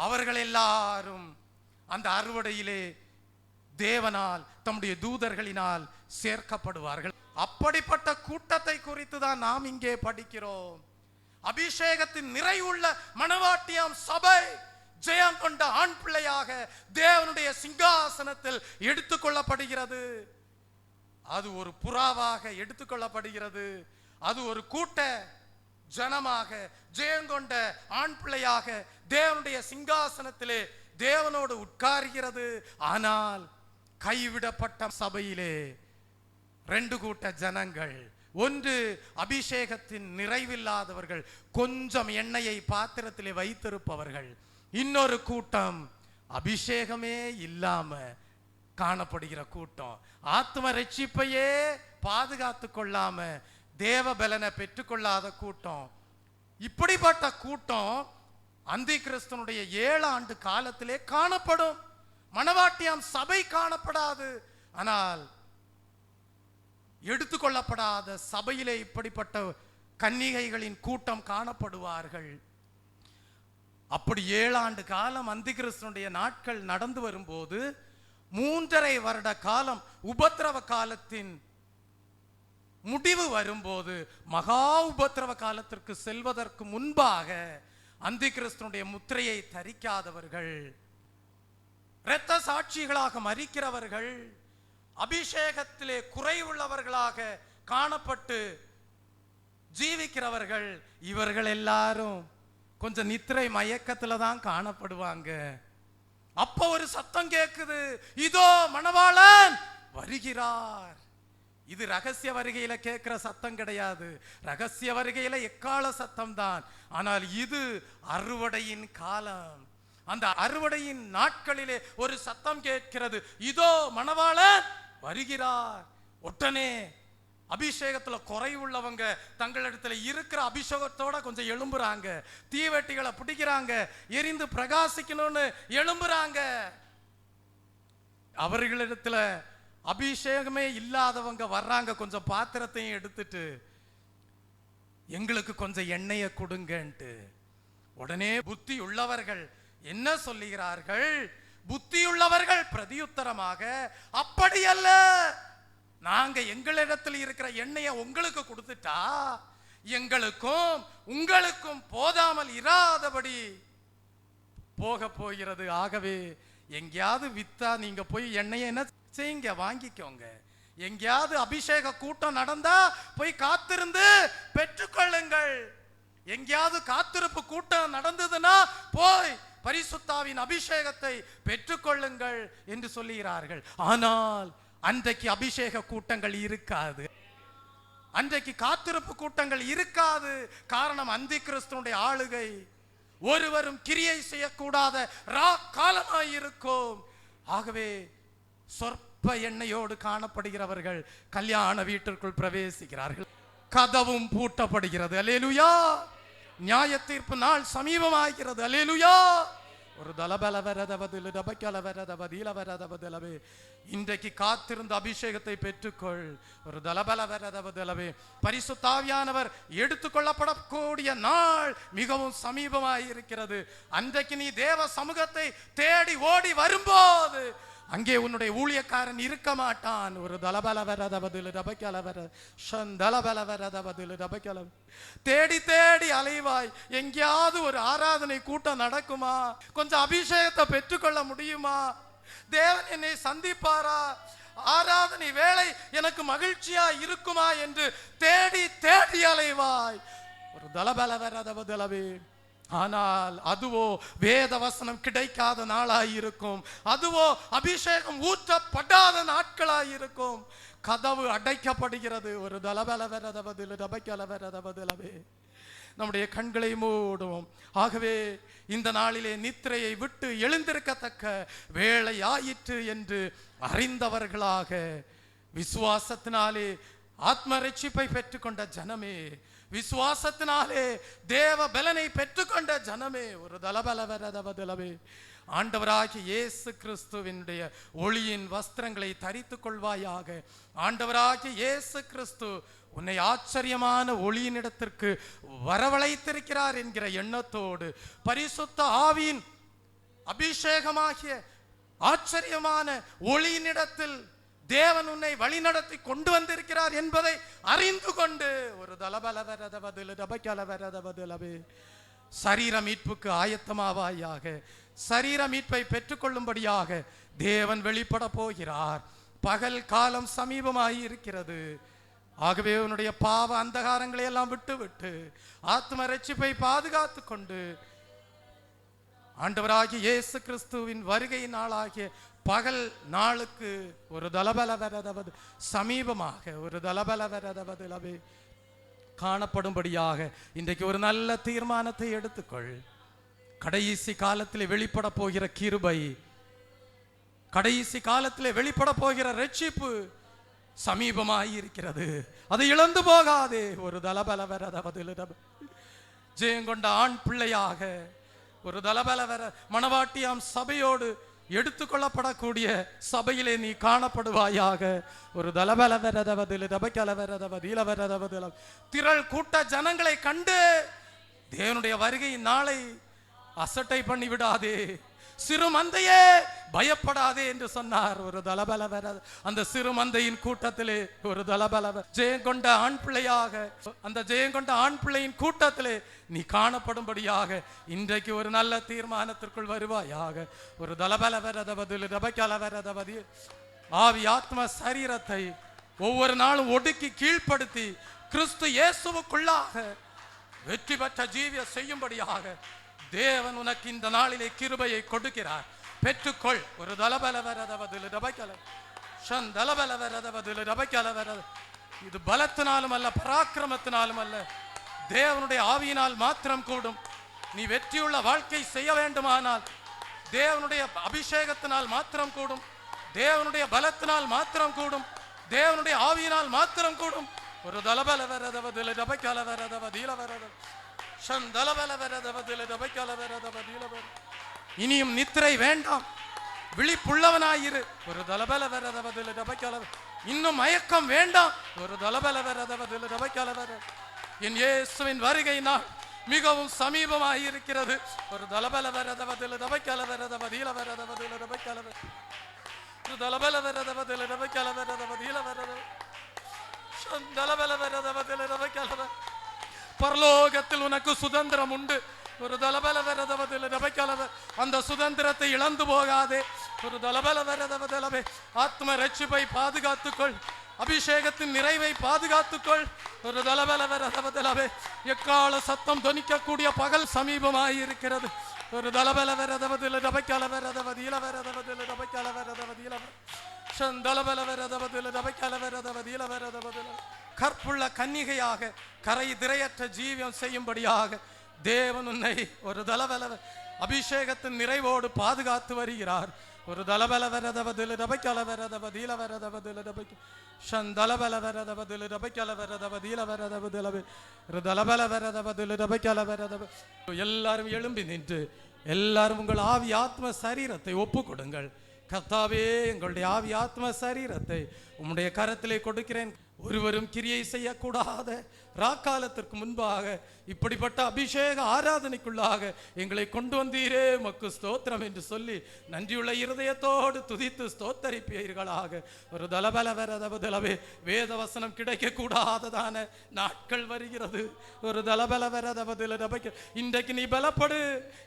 C: அவர்கள் எல்லாரும் அந்த அறுவடையிலே தேவனால் தம்முடைய தூதர்களினால் சேர்க்கப்படுவார்கள். அப்படிப்பட்ட கூட்டத்தை குறித்து தான் நாம் இங்கே படிக்கிறோம். அபிஷேகத்தின் நிறைவுள்ள மணவாட்டியாம் சபை ஜெயம் கொண்ட ஆண் பிள்ளையாக தேவனுடைய சிங்காசனத்தில் எடுத்துக்கொள்ளப்படுகிறது. அது ஒரு புறாவாக எடுத்துக்கொள்ளப்படுகிறது. அது ஒரு கூட்ட ஜனமாக ஜெயம் கொண்ட ஆண் பிள்ளையாக தேவனுடைய சிங்காசனத்திலே தேவனோடு உட்கார்கிறது. ஆனால் கைவிடப்பட்ட சபையிலே 2 கூட்ட ஜனங்கள். ஒன்று அபிஷேகத்தின் நிறைவில்லாதவர்கள், கொஞ்சம் எண்ணெயை பாத்திரத்திலே வைத்திருப்பவர்கள். இன்னொரு கூட்டம் அபிஷேகமே இல்லாம காணப்படுகிற கூட்டம். ஆத்ம ரட்சிப்பையே பாதுகாத்து கொள்ளாம தேவ பலனை பெற்றுக்கொள்ளாத கூட்டம். இப்படிப்பட்ட கூட்டம் அந்தி கிறிஸ்துனுடைய 7 ஆண்டு காலத்திலே காணப்படும். மணவாட்டியாம் சபை காணப்படாது. ஆனால் எடுத்துக்கொள்ளப்படாத சபையிலே இப்படிப்பட்ட கன்னிகைகளின் கூட்டம் காணப்படுவார்கள். அப்படி 7 ஆண்டு காலம் அந்தி கிறிஸ்துனுடைய நாட்கள் நடந்து வரும்போது 3.5 வருட காலம் உபத்திரவ காலத்தின் முடிவு வரும்போது, மகா உபத்திரவ காலத்திற்கு செல்வதற்கு முன்பாக அந்தி கிறிஸ்துனுடைய முத்திரையை தரிக்காதவர்கள், இரத்த சாட்சிகளாக மரிக்கிறவர்கள், அபிஷேகத்திலே குறைவுள்ளவர்களாக காணப்பட்டு ஜீவிக்கிறவர்கள், இவர்கள் எல்லாரும் கொஞ்சம் நித்திரை மயக்கத்துல தான் காணப்படுவாங்க. அப்ப ஒரு சத்தம் கேக்குது, இதோ மணவாளன் வருகிறார். இது ரகசிய வருகையில கேட்கிற சத்தம் கிடையாது. ரகசிய வருகையில எக்கால சத்தம் தான். ஆனால் இது அறுவடையின் காலம். அந்த அறுவடையின் நாட்களிலே ஒரு சத்தம் கேட்கிறது, இதோ மணவாளன் வருகிறார். உடனே அபிஷேகத்துல குறைவுள்ளவங்க தங்களிடத்துல இருக்கிற அபிஷேகத்தோட கொஞ்சம் எழும்புறாங்க. தீவெட்டிகளை பிடிக்கிறாங்க, எரிந்து பிரகாசிக்கணும்னு எழும்புறாங்க. அவர்களிடத்துல அபிஷேகமே இல்லாதவங்க வர்றாங்க, கொஞ்சம் பாத்திரத்தையும் எடுத்துட்டு எங்களுக்கு கொஞ்சம் எண்ணெயை கொடுங்கன்ட்டு. உடனே புத்தி உள்ளவர்கள் என்ன சொல்லுகிறார்கள்? புத்தியுள்ளவர்கள் பிரதியுத்தரமாக, அப்படி அல்ல, நாங்க எங்களிடத்தில் இருக்கிற எண்ணெயை உங்களுக்கு கொடுத்துட்டா எங்களுக்கும் உங்களுக்கும் போதாமல் இராதபடி போக போகிறது. ஆகவே எங்கேயாவது வித்தா நீங்க போய் எண்ணெயை என்ன செய்யுங்க, வாங்கிக்கோங்க. எங்கேயாவது அபிஷேக கூட்டம் நடந்தா போய் காத்திருந்து பெற்றுக்கொள்ளுங்கள். எங்கேயாவது காத்திருப்பு கூட்டம் நடந்ததுன்னா போய் பரிசுத்தாவின் அபிஷேகத்தை பெற்றுக்கொள்ளுங்கள் என்று சொல்லுகிறார்கள். ஆனால் அன்றைக்கு அபிஷேக கூட்டங்கள் இருக்காது, அன்றைக்கு காத்திருப்பு கூட்டங்கள் இருக்காது. காரணம், அந்தி கிறிஸ்துனுடைய ஆளுகை ஒருவரும் கிரியை செய்யக்கூடாத காலமாயிருக்கும். ஆகவே சொற்ப எண்ணெயோடு காணப்படுகிறவர்கள் கல்யாண வீட்டிற்குள் பிரவேசிக்கிறார்கள். கதவும் பூட்டப்படுகிறது. அல்லேலூயா. நியாய தீர்ப்பு நாள் சமீபமாகிறது. அல்லேலூயா. ஒரு தலபலவரதவதிலபக்கலவரதவதிலவரதவதிலவே இன்றைக்கு காத்திருந்த அபிஷேகத்தை பெற்றுக்கொள். ஒரு தலபலவரதவதிலவே பரிசுத்த ஆவியானவர் எடுத்துக்கொள்ளப்படக்கூடிய நாள் மிகவும் சமீபமாயிருக்கிறது. அன்றைக்கு நீ தேவ சமூகத்தை தேடி ஓடி வரும்போது அங்கே உன்னுடைய ஊழியக்காரன் இருக்க மாட்டான். ஒரு தேடி தேடி அலைவாய். எங்கேயாவது ஒரு ஆராதனை கூட்டம் நடக்குமா? கொஞ்சம் அபிஷேகத்தை பெற்றுக்கொள்ள முடியுமா? தேவன் என்னை சந்திப்பாரா? ஆராதனை வேளை எனக்கு மகிழ்ச்சியா இருக்குமா என்று தேடி தேடி அலைவாய். ஒரு தலபலவரதவதலவே. ஆனால் அதுவோ வேத வசனம் கிடைக்காத நாளாயிருக்கும். அதுவோ அபிஷேகம் ஊற்றப்படாத நாட்களாயிருக்கும். கதவு அடைக்கப்படுகிறது. ஒரு தலபலவரதவதிலபக்கலவரதவதிலவே. நம்முடைய கண்களை மூடுவோம். ஆகவே இந்த நாளிலே நித்திரையை விட்டு எழுந்திருக்கத்தக்க வேளை ஆயிற்று என்று அறிந்தவர்களாக விசுவாசத்தினாலே ஆத்ம ரட்சிப்பை பெற்றுக்கொண்ட ஜனமே, விசுவாசத்தினாலே தேவ பலனை பெற்றுக்கொண்ட ஜனமே, ஒரு தலபலவரதவதிலவே ஆண்டவராகிய இயேசு கிறிஸ்துவினுடைய ஒளியின் வஸ்திரங்களை தரித்துக் கொள்வாயாக. ஆண்டவராகிய இயேசு கிறிஸ்து உன்னை ஆச்சரியமான ஒளியினிடத்திற்கு வரவழைத்திருக்கிறார் என்கிற எண்ணத்தோடு பரிசுத்த ஆவியின் அபிஷேகமாகிய ஆச்சரியமான ஒளியினிடத்தில் தேவன் உன்னை வழிநடத்தி கொண்டு வந்திருக்கிறார் என்பதை அறிந்து கொண்டு ஒரு தலபலவரதவதிலபக்கலவரதவதிலவே சரீர மீட்புக்கு ஆயத்தமாவாயாக. சரீர மீட்பை பெற்றுக்கொள்ளும்படியாக தேவன் வெளிப்பட போகிறார். பகல் காலம் சமீபமாகி இருக்கிறது. ஆகவே உன்னுடைய பாவ அந்தகாரங்களை எல்லாம் விட்டு ஆத்ம ரட்சிப்பை பாதுகாத்து கொண்டு ஆண்டவராகிய இயேசு கிறிஸ்துவின் வருகை நாளாகிய பகல் நாளுக்கு ஒரு தலபலவரதவது சமீபமாக ஒரு தலபலவரதவதிலவே காணப்படும்படியாக இன்றைக்கு ஒரு நல்ல தீர்மானத்தை எடுத்துக்கொள். கடைசி காலத்திலே வெளிப்பட போகிற கிருபை, கடைசி காலத்திலே வெளிப்பட போகிற ரட்சிப்பு சமீபமாய் இருக்கிறது. அது இழந்து போகாதே. ஒரு தலபலவரதவதில ஜெயங்கொண்ட ஆண் பிள்ளையாக ஒரு தலபலவர மணவாட்டியாம் சபையோடு எடுத்துக்கொள்ளப்படக்கூடிய சபையிலே நீ காணப்படுவாயாக. ஒரு தலபலவரதவதில திரள் கூட்ட ஜனங்களை கண்டு தேவனுடைய வருகை நாளை அசட்டை பண்ணி விடாதே. சிறு மந்தையே பயப்படாதே என்று சொன்னார். ஒரு தலபலவர அந்த சிறு மந்தையின் கூட்டத்திலே ஒரு தலபலவ ஜெயங்கொண்ட ஆண் பிள்ளையாக அந்த ஜெயங்கொண்ட ஆண் பிள்ளையின் கூட்டத்திலே நீ காணப்படும்படியாக இன்றைக்கு ஒரு நல்ல தீர்மானத்திற்குள் வருவாயாக. ஒரு தலபலவரதவதி ஆவி ஆத்ம சரீரத்தை ஒவ்வொரு நாளும் ஒடுக்கி கீழ்ப்படுத்தி கிறிஸ்து இயேசுவுக்குள்ளாக வெற்றி பெற்ற ஜீவிய செய்யும்படியாக தேவன் உனக்கு இந்த நாளிலே கிருபையை கொடுக்கிறார். பெற்றுக்கொள். ஒரு இது பலத்தினாலும் அல்ல, பராக்கிரமத்தினாலும் அல்ல, தேவனுடைய ஆவியினால் மாத்திரம் கூடும். நீ வெற்றியுள்ள வாழ்க்கை செய்ய வேண்டுமானால் தேவனுடைய அபிஷேகத்தினால் மாத்திரம் கூடும், தேவனுடைய பலத்தினால் மாத்திரம் கூடும், தேவனுடைய ஆவியினால் மாத்திரம் கூடும். ஒரு இனியும் நித்திரை வேண்டாம், விழிப்புள்ளவனாயிரு. ஒரு இன்னும் மயக்கம் வேண்டாம். ஒரு என் இயேசுவின் வருகை நாள் மிகவும் சமீபமாயிருக்கிறது. ஒரு பரலோகத்தில் உனக்கு சுதந்திரம் உண்டு. ஒரு அந்த சுதந்திரத்தை இழந்து போகாதே. ஒரு ஆத்ம ரட்சிப்பை பாதுகாத்துக்கொள், அபிஷேகத்தின் நிறைவை பாதுகாத்துக்கொள். ஒரு எக்கால சத்தம் தொனிக்கக்கூடிய பகல் சமீபமாய் இருக்கிறது. ஒரு கற்புள்ள கன்னிகையாக கரை திரையற்ற ஜீவியம் செய்யும்படியாக தேவன் உன்னை ஒரு அபிஷேகத்தின் நிறைவோடு பாதுகாத்து வருகிறார். ஒரு எல்லாரும் எழும்பி நின்று எல்லாரும் உங்கள் ஆவி ஆத்ம சரீரத்தை ஒப்பு கொடுங்கள். கர்த்தாவே, எங்களுடைய ஆவி ஆத்ம சரீரத்தை உம்முடைய கரத்திலே கொடுக்கிறேன். ஒருவரும் கிரியை செய்யக்கூடாத ராக்காலத்திற்கு முன்பாக இப்படிப்பட்ட அபிஷேக ஆராதனைக்குள்ளாக எங்களை கொண்டு வந்தீரே, உமக்கு ஸ்தோத்திரம் என்று சொல்லி நன்றியுள்ள இருதயத்தோடு துதித்து ஸ்தோத்தரிப்பீர்களாக. ஒரு தலபலவரதவதலவே வேத வசனம் கிடைக்க கூடாததான நாட்கள் வருகிறது. ஒரு தலபலவரதவதலபைக்க இன்றைக்கு நீ பலப்படு,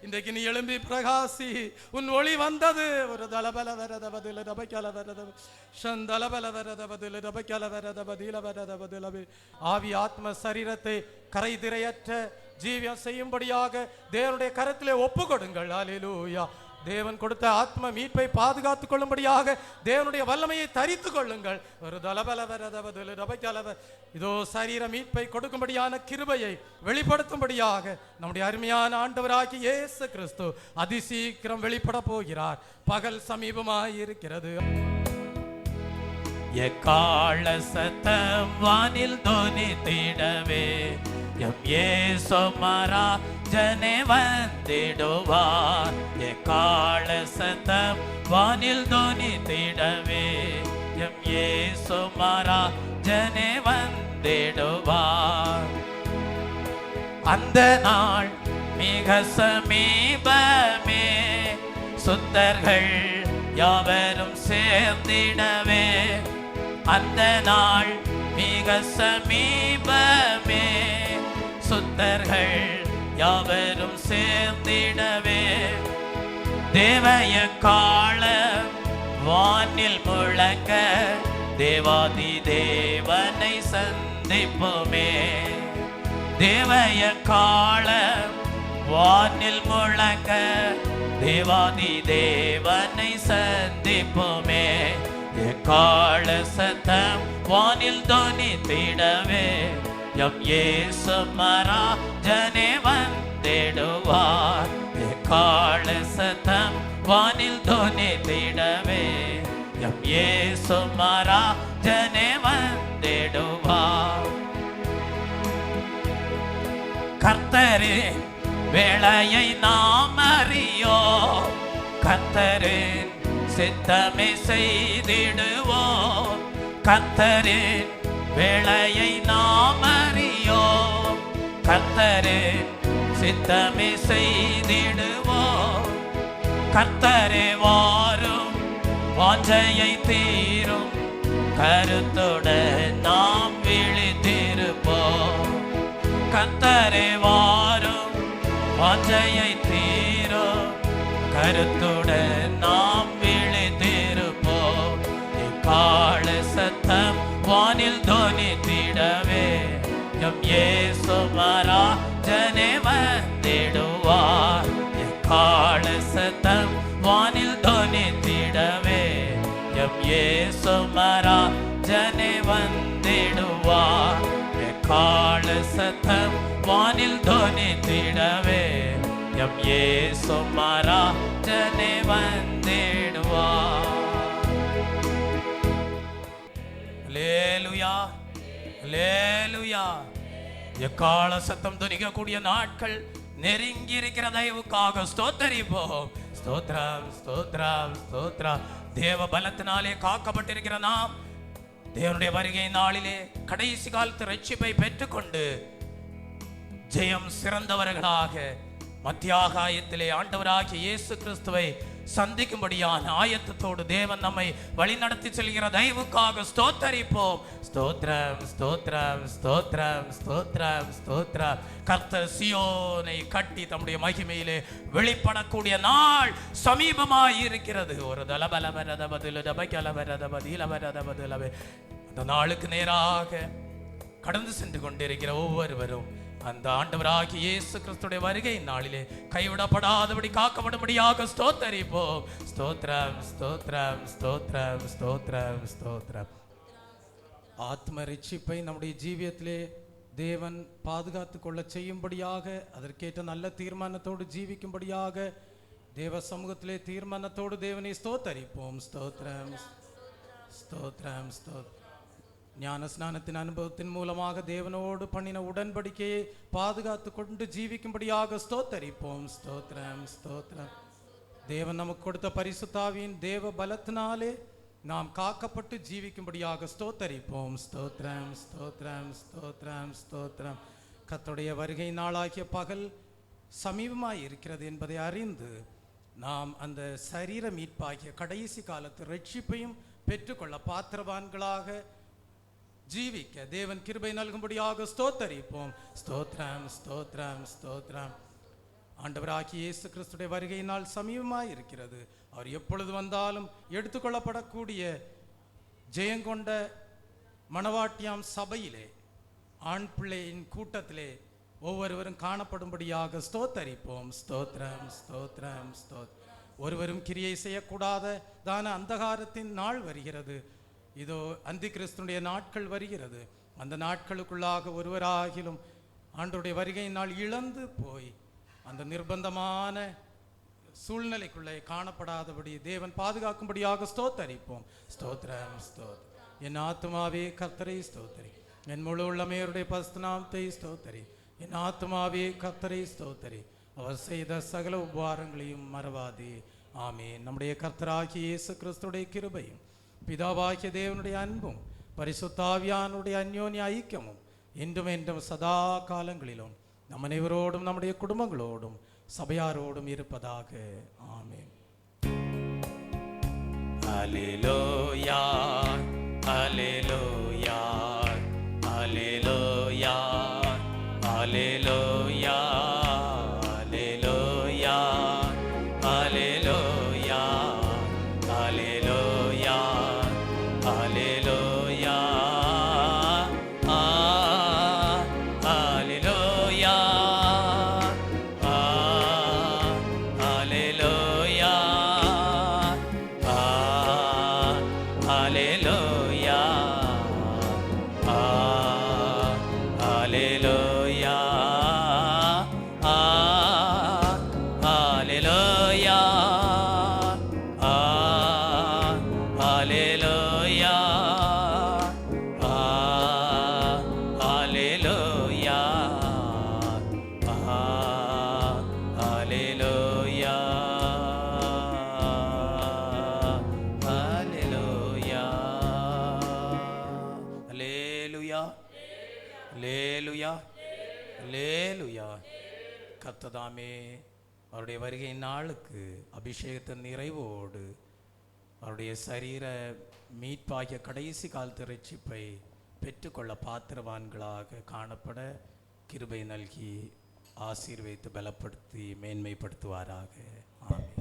C: இன்றைக்கு நீ எழும்பி பிரகாசி, உன் ஒளி வந்தது. ஒரு தலபலவரதவதலபைக்கலவரதவ ஷந்தலபலவரதவதலபைக்கலவரதவதீலவரதவதலவே ஆவி ஆத்ம சரீரத்தை கரை திரையற்ற ஜீவியம் செய்யும்படியாக தேவனுடைய கரத்திலே ஒப்பு கொடுங்கள். அல்லேலூயா. தேவன் கொடுத்த ஆத்ம மீட்பை பாதுகாத்துக் கொள்ளும்படியாக தேவனுடைய வல்லமையை தரித்து கொள்ளுங்கள். ஒரு தலபலவரதவதலபைக்கலவ இதோ சரீர மீட்பை கொடுக்கும்படியான கிருபையை வெளிப்படுத்தும்படியாக நம்முடைய அருமையான ஆண்டவராகிய இயேசு கிறிஸ்து அதிசீக்கிரம் வெளிப்பட போகிறார். பகல் சமீபமாய் இருக்கிறது.
D: எக்கால சத்தம் வானில் தொனித்திடவே எம் இயேசு மராஜனே வந்திடுவார். எக்கால சத்தம் வானில் தொனித்திடவே எம் இயேசு மராஜனே வந்திடுவார். அந்த நாள் மிக சமீபமே, சுத்தர்கள் யாவரும் சேர்ந்திடவே. அந்த நாள் மிக சமீபமே, சுத்தர்கள் யாவரும் சேர்ந்திடவே. தேவய காலம் வானில் முழங்க தேவாதி தேவனை சந்திப்போமே. தேவய காலம் வானில் முழங்க தேவாதி தேவனை சந்திப்போமே. எக்கால சத்தம் வானில் தொனித்திடவே எம் இயேசு மராஜனே வந்திடுவார். எக்கால சத்தம் வானில் தொனித்திடவே எம் இயேசு மராஜனே கர்த்தரின் வேளையை நாம் அறியோம், கர்த்தரின் சித்தமே செய்திடுவோம். கர்த்தரின் வேளையை நாம் அறியோம், கர்த்தரின் சித்தமே செய்திடுவோம். கர்த்தரே வாரும், வாஞ்சையை தீரும், கருத்துடன் நாம் விழித்திருப்போம். கர்த்தரே வாரும், வாஞ்சையை தீரும், கருத்துடன் நாம் விழித்திருப்போம். எக்கால சத்தம் வானில் தொனித்திடவே எம் இயேசு மராஜனே வந்திடுவார். எக்கால சத்தம் வானில் தொனித்திடவே எம் இயேசு மராஜனே வந்திடுவார். எக்கால சத்தம் வானில் தொனித்திடவே எம் இயேசு மராஜனே வந்திடுவார். அல்லேலூயா, அல்லேலூயா. எக்கால சத்தம் துணிக்கக்கூடிய நாட்கள் நெருங்கி இருக்கிற தயவுக்காக ஸ்தோத்தரிப்போம். ஸ்தோத்ரம், ஸ்தோத்ரம், ஸ்தோத்ரம். தேவ பலத்தினாலே காக்கப்பட்டிருக்கிற நாம் தேவனுடைய வருகை நாளிலே கடைசி காலத்து ரட்சிப்பை பெற்றுக்கொண்டு ஜெயம் சிறந்தவர்களாக மத்தியாகாயத்திலே ஆண்டவராகிய இயேசு கிறிஸ்துவை சந்திக்கும்படியான ஆயத்தத்தோடு தேவன் நம்மை வழிநடத்தி செல்கிற தயவுக்காக ஸ்தோத்தரிப்போம். ஸ்தோத்ரம், ஸ்தோத்ரம், ஸ்தோத்ரம், ஸ்தோத்ரம், ஸ்தோத்ரம். கர்த்தர் சியோனை கட்டி தம்முடைய மகிமையிலே வெளிப்படக்கூடிய நாள் சமீபமாய் இருக்கிறது. ஒரு அந்த நாளுக்கு நேராக கடந்து சென்று கொண்டிருக்கிற ஒவ்வொருவரும் அந்த ஆண்டவராகிய இயேசு கிறிஸ்துடைய வருகை நாளிலே கைவிடப்படாதபடி காக்கப்படும்படியாக ஸ்தோத்தரிப்போம். ஸ்தோத்ரம், ஸ்தோத்ரம், ஸ்தோத்ரம், ஸ்தோத்ரம், ஸ்தோத்ரம்.
A: ஆத்ம ரட்சிப்பை நம்முடைய ஜீவியத்திலே தேவன் பாதுகாத்து கொள்ள செய்யும்படியாக, அதற்கேற்ற நல்ல தீர்மானத்தோடு ஜீவிக்கும்படியாக தேவ சமூகத்திலே தீர்மானத்தோடு தேவனை ஸ்தோத்தரிப்போம். ஸ்தோத்ரம், ஸ்தோத்ரம், ஸ்தோத்ரம். ஞான ஸ்நானத்தின் அனுபவத்தின் மூலமாக தேவனோடு பண்ணின உடன்படிக்கையை பாதுகாத்து கொண்டு ஜீவிக்கும்படியாக ஸ்தோத்தரிப்போம். ஸ்தோத்ரம், ஸ்தோத்ரம். தேவன் நமக்கு கொடுத்த பரிசுத்தாவியின் தேவ பலத்தினாலே நாம் காக்கப்பட்டு ஜீவிக்கும்படியாக ஸ்தோத்தரிப்போம். ஸ்தோத்ரம், ஸ்தோத்ரம், ஸ்தோத்ரம், ஸ்தோத்ரம். கர்த்தருடைய வருகை நாளாகிய பகல் சமீபமாய் இருக்கிறது என்பதை அறிந்து நாம் அந்த சரீர மீட்பாகிய கடைசி காலத்து ரட்சிப்பையும் பெற்றுக்கொள்ள பாத்திரவான்களாக ஜீவிக்க தேவன் கிருபை நல்கும்படியாக ஸ்தோத்தரிப்போம். ஸ்தோத்ரம், ஸ்தோத்ரம், ஸ்தோத்ரம். ஆண்டவராகிய இயேசு கிறிஸ்துடைய வருகையினால் சமீபமாய் இருக்கிறது. அவர் எப்பொழுது வந்தாலும் எடுத்துக்கொள்ளப்படக்கூடிய ஜெயங்கொண்ட மணவாட்டியாம் சபையிலே ஆண் பிள்ளையின் கூட்டத்திலே ஒவ்வொருவரும் காணப்படும்படியாக ஸ்தோத்தரிப்போம். ஸ்தோத்ரம், ஸ்தோத்ரம், ஸ்தோத்ரம். ஒருவரும் கிரியை செய்யக்கூடாததான அந்தகாரத்தின் நாள் வருகிறது. இதோ அந்தி கிறிஸ்துடைய நாட்கள் வருகிறது. அந்த நாட்களுக்குள்ளாக ஒருவராகிலும் ஆண்டவருடைய வருகை நாள் இழந்து போய் அந்த நிர்பந்தமான சூழ்நிலைக்குள்ளே காணப்படாதபடி தேவன் பாதுகாக்கும்படியாக ஸ்தோத்தரிப்போம். ஸ்தோத்ரம், ஸ்தோத்ரம். என் ஆத்துமாவே கர்த்தரை ஸ்தோத்தரி, என் முழு உள்ளமையருடைய பரிசுத்தநாமத்தை ஸ்தோத்தரி. என் ஆத்துமாவே கர்த்தரை ஸ்தோத்தரி, அவர் செய்த சகல உபகாரங்களையும் மறவாதே. ஆமென். நம்முடைய கர்த்தராகிய இயேசு கிறிஸ்துடைய கிருபையும் பிதாவாகிய தேவனுடைய அன்பும் பரிசுத்த ஆவியானுடைய அந்யோன்ய ஐக்கியமும் இன்றும் என்றும் சதா காலங்களிலும் நம் அனைவரோடும் நம்முடைய குடும்பங்களோடும் சபையாரோடும் இருப்பதாக. ஆமென்.
D: அல்லேலூயா, அல்லேலூயா, அல்லேலூயா, அல்லேலூயா, அல்லேலூயா, அல்லேலூயா, அல்லேலூயா, அல்லேலூயா, அல்லேலூயா, அல்லேலூயா, அல்லேலூயா.
A: கர்த்ததாமே அவருடைய வருகை நாளுக்கு அபிஷேகத்தின் நிறைவோடு அவருடைய சரீர மீட்பாகிய கடைசி காலத்து ரட்சிப்பை பெற்றுக்கொள்ள பாத்திரவான்களாக காணப்பட கிருபை நல்கி ஆசீர்வதித்து பலப்படுத்தி மேன்மைப்படுத்துவாராக. ஆமென்.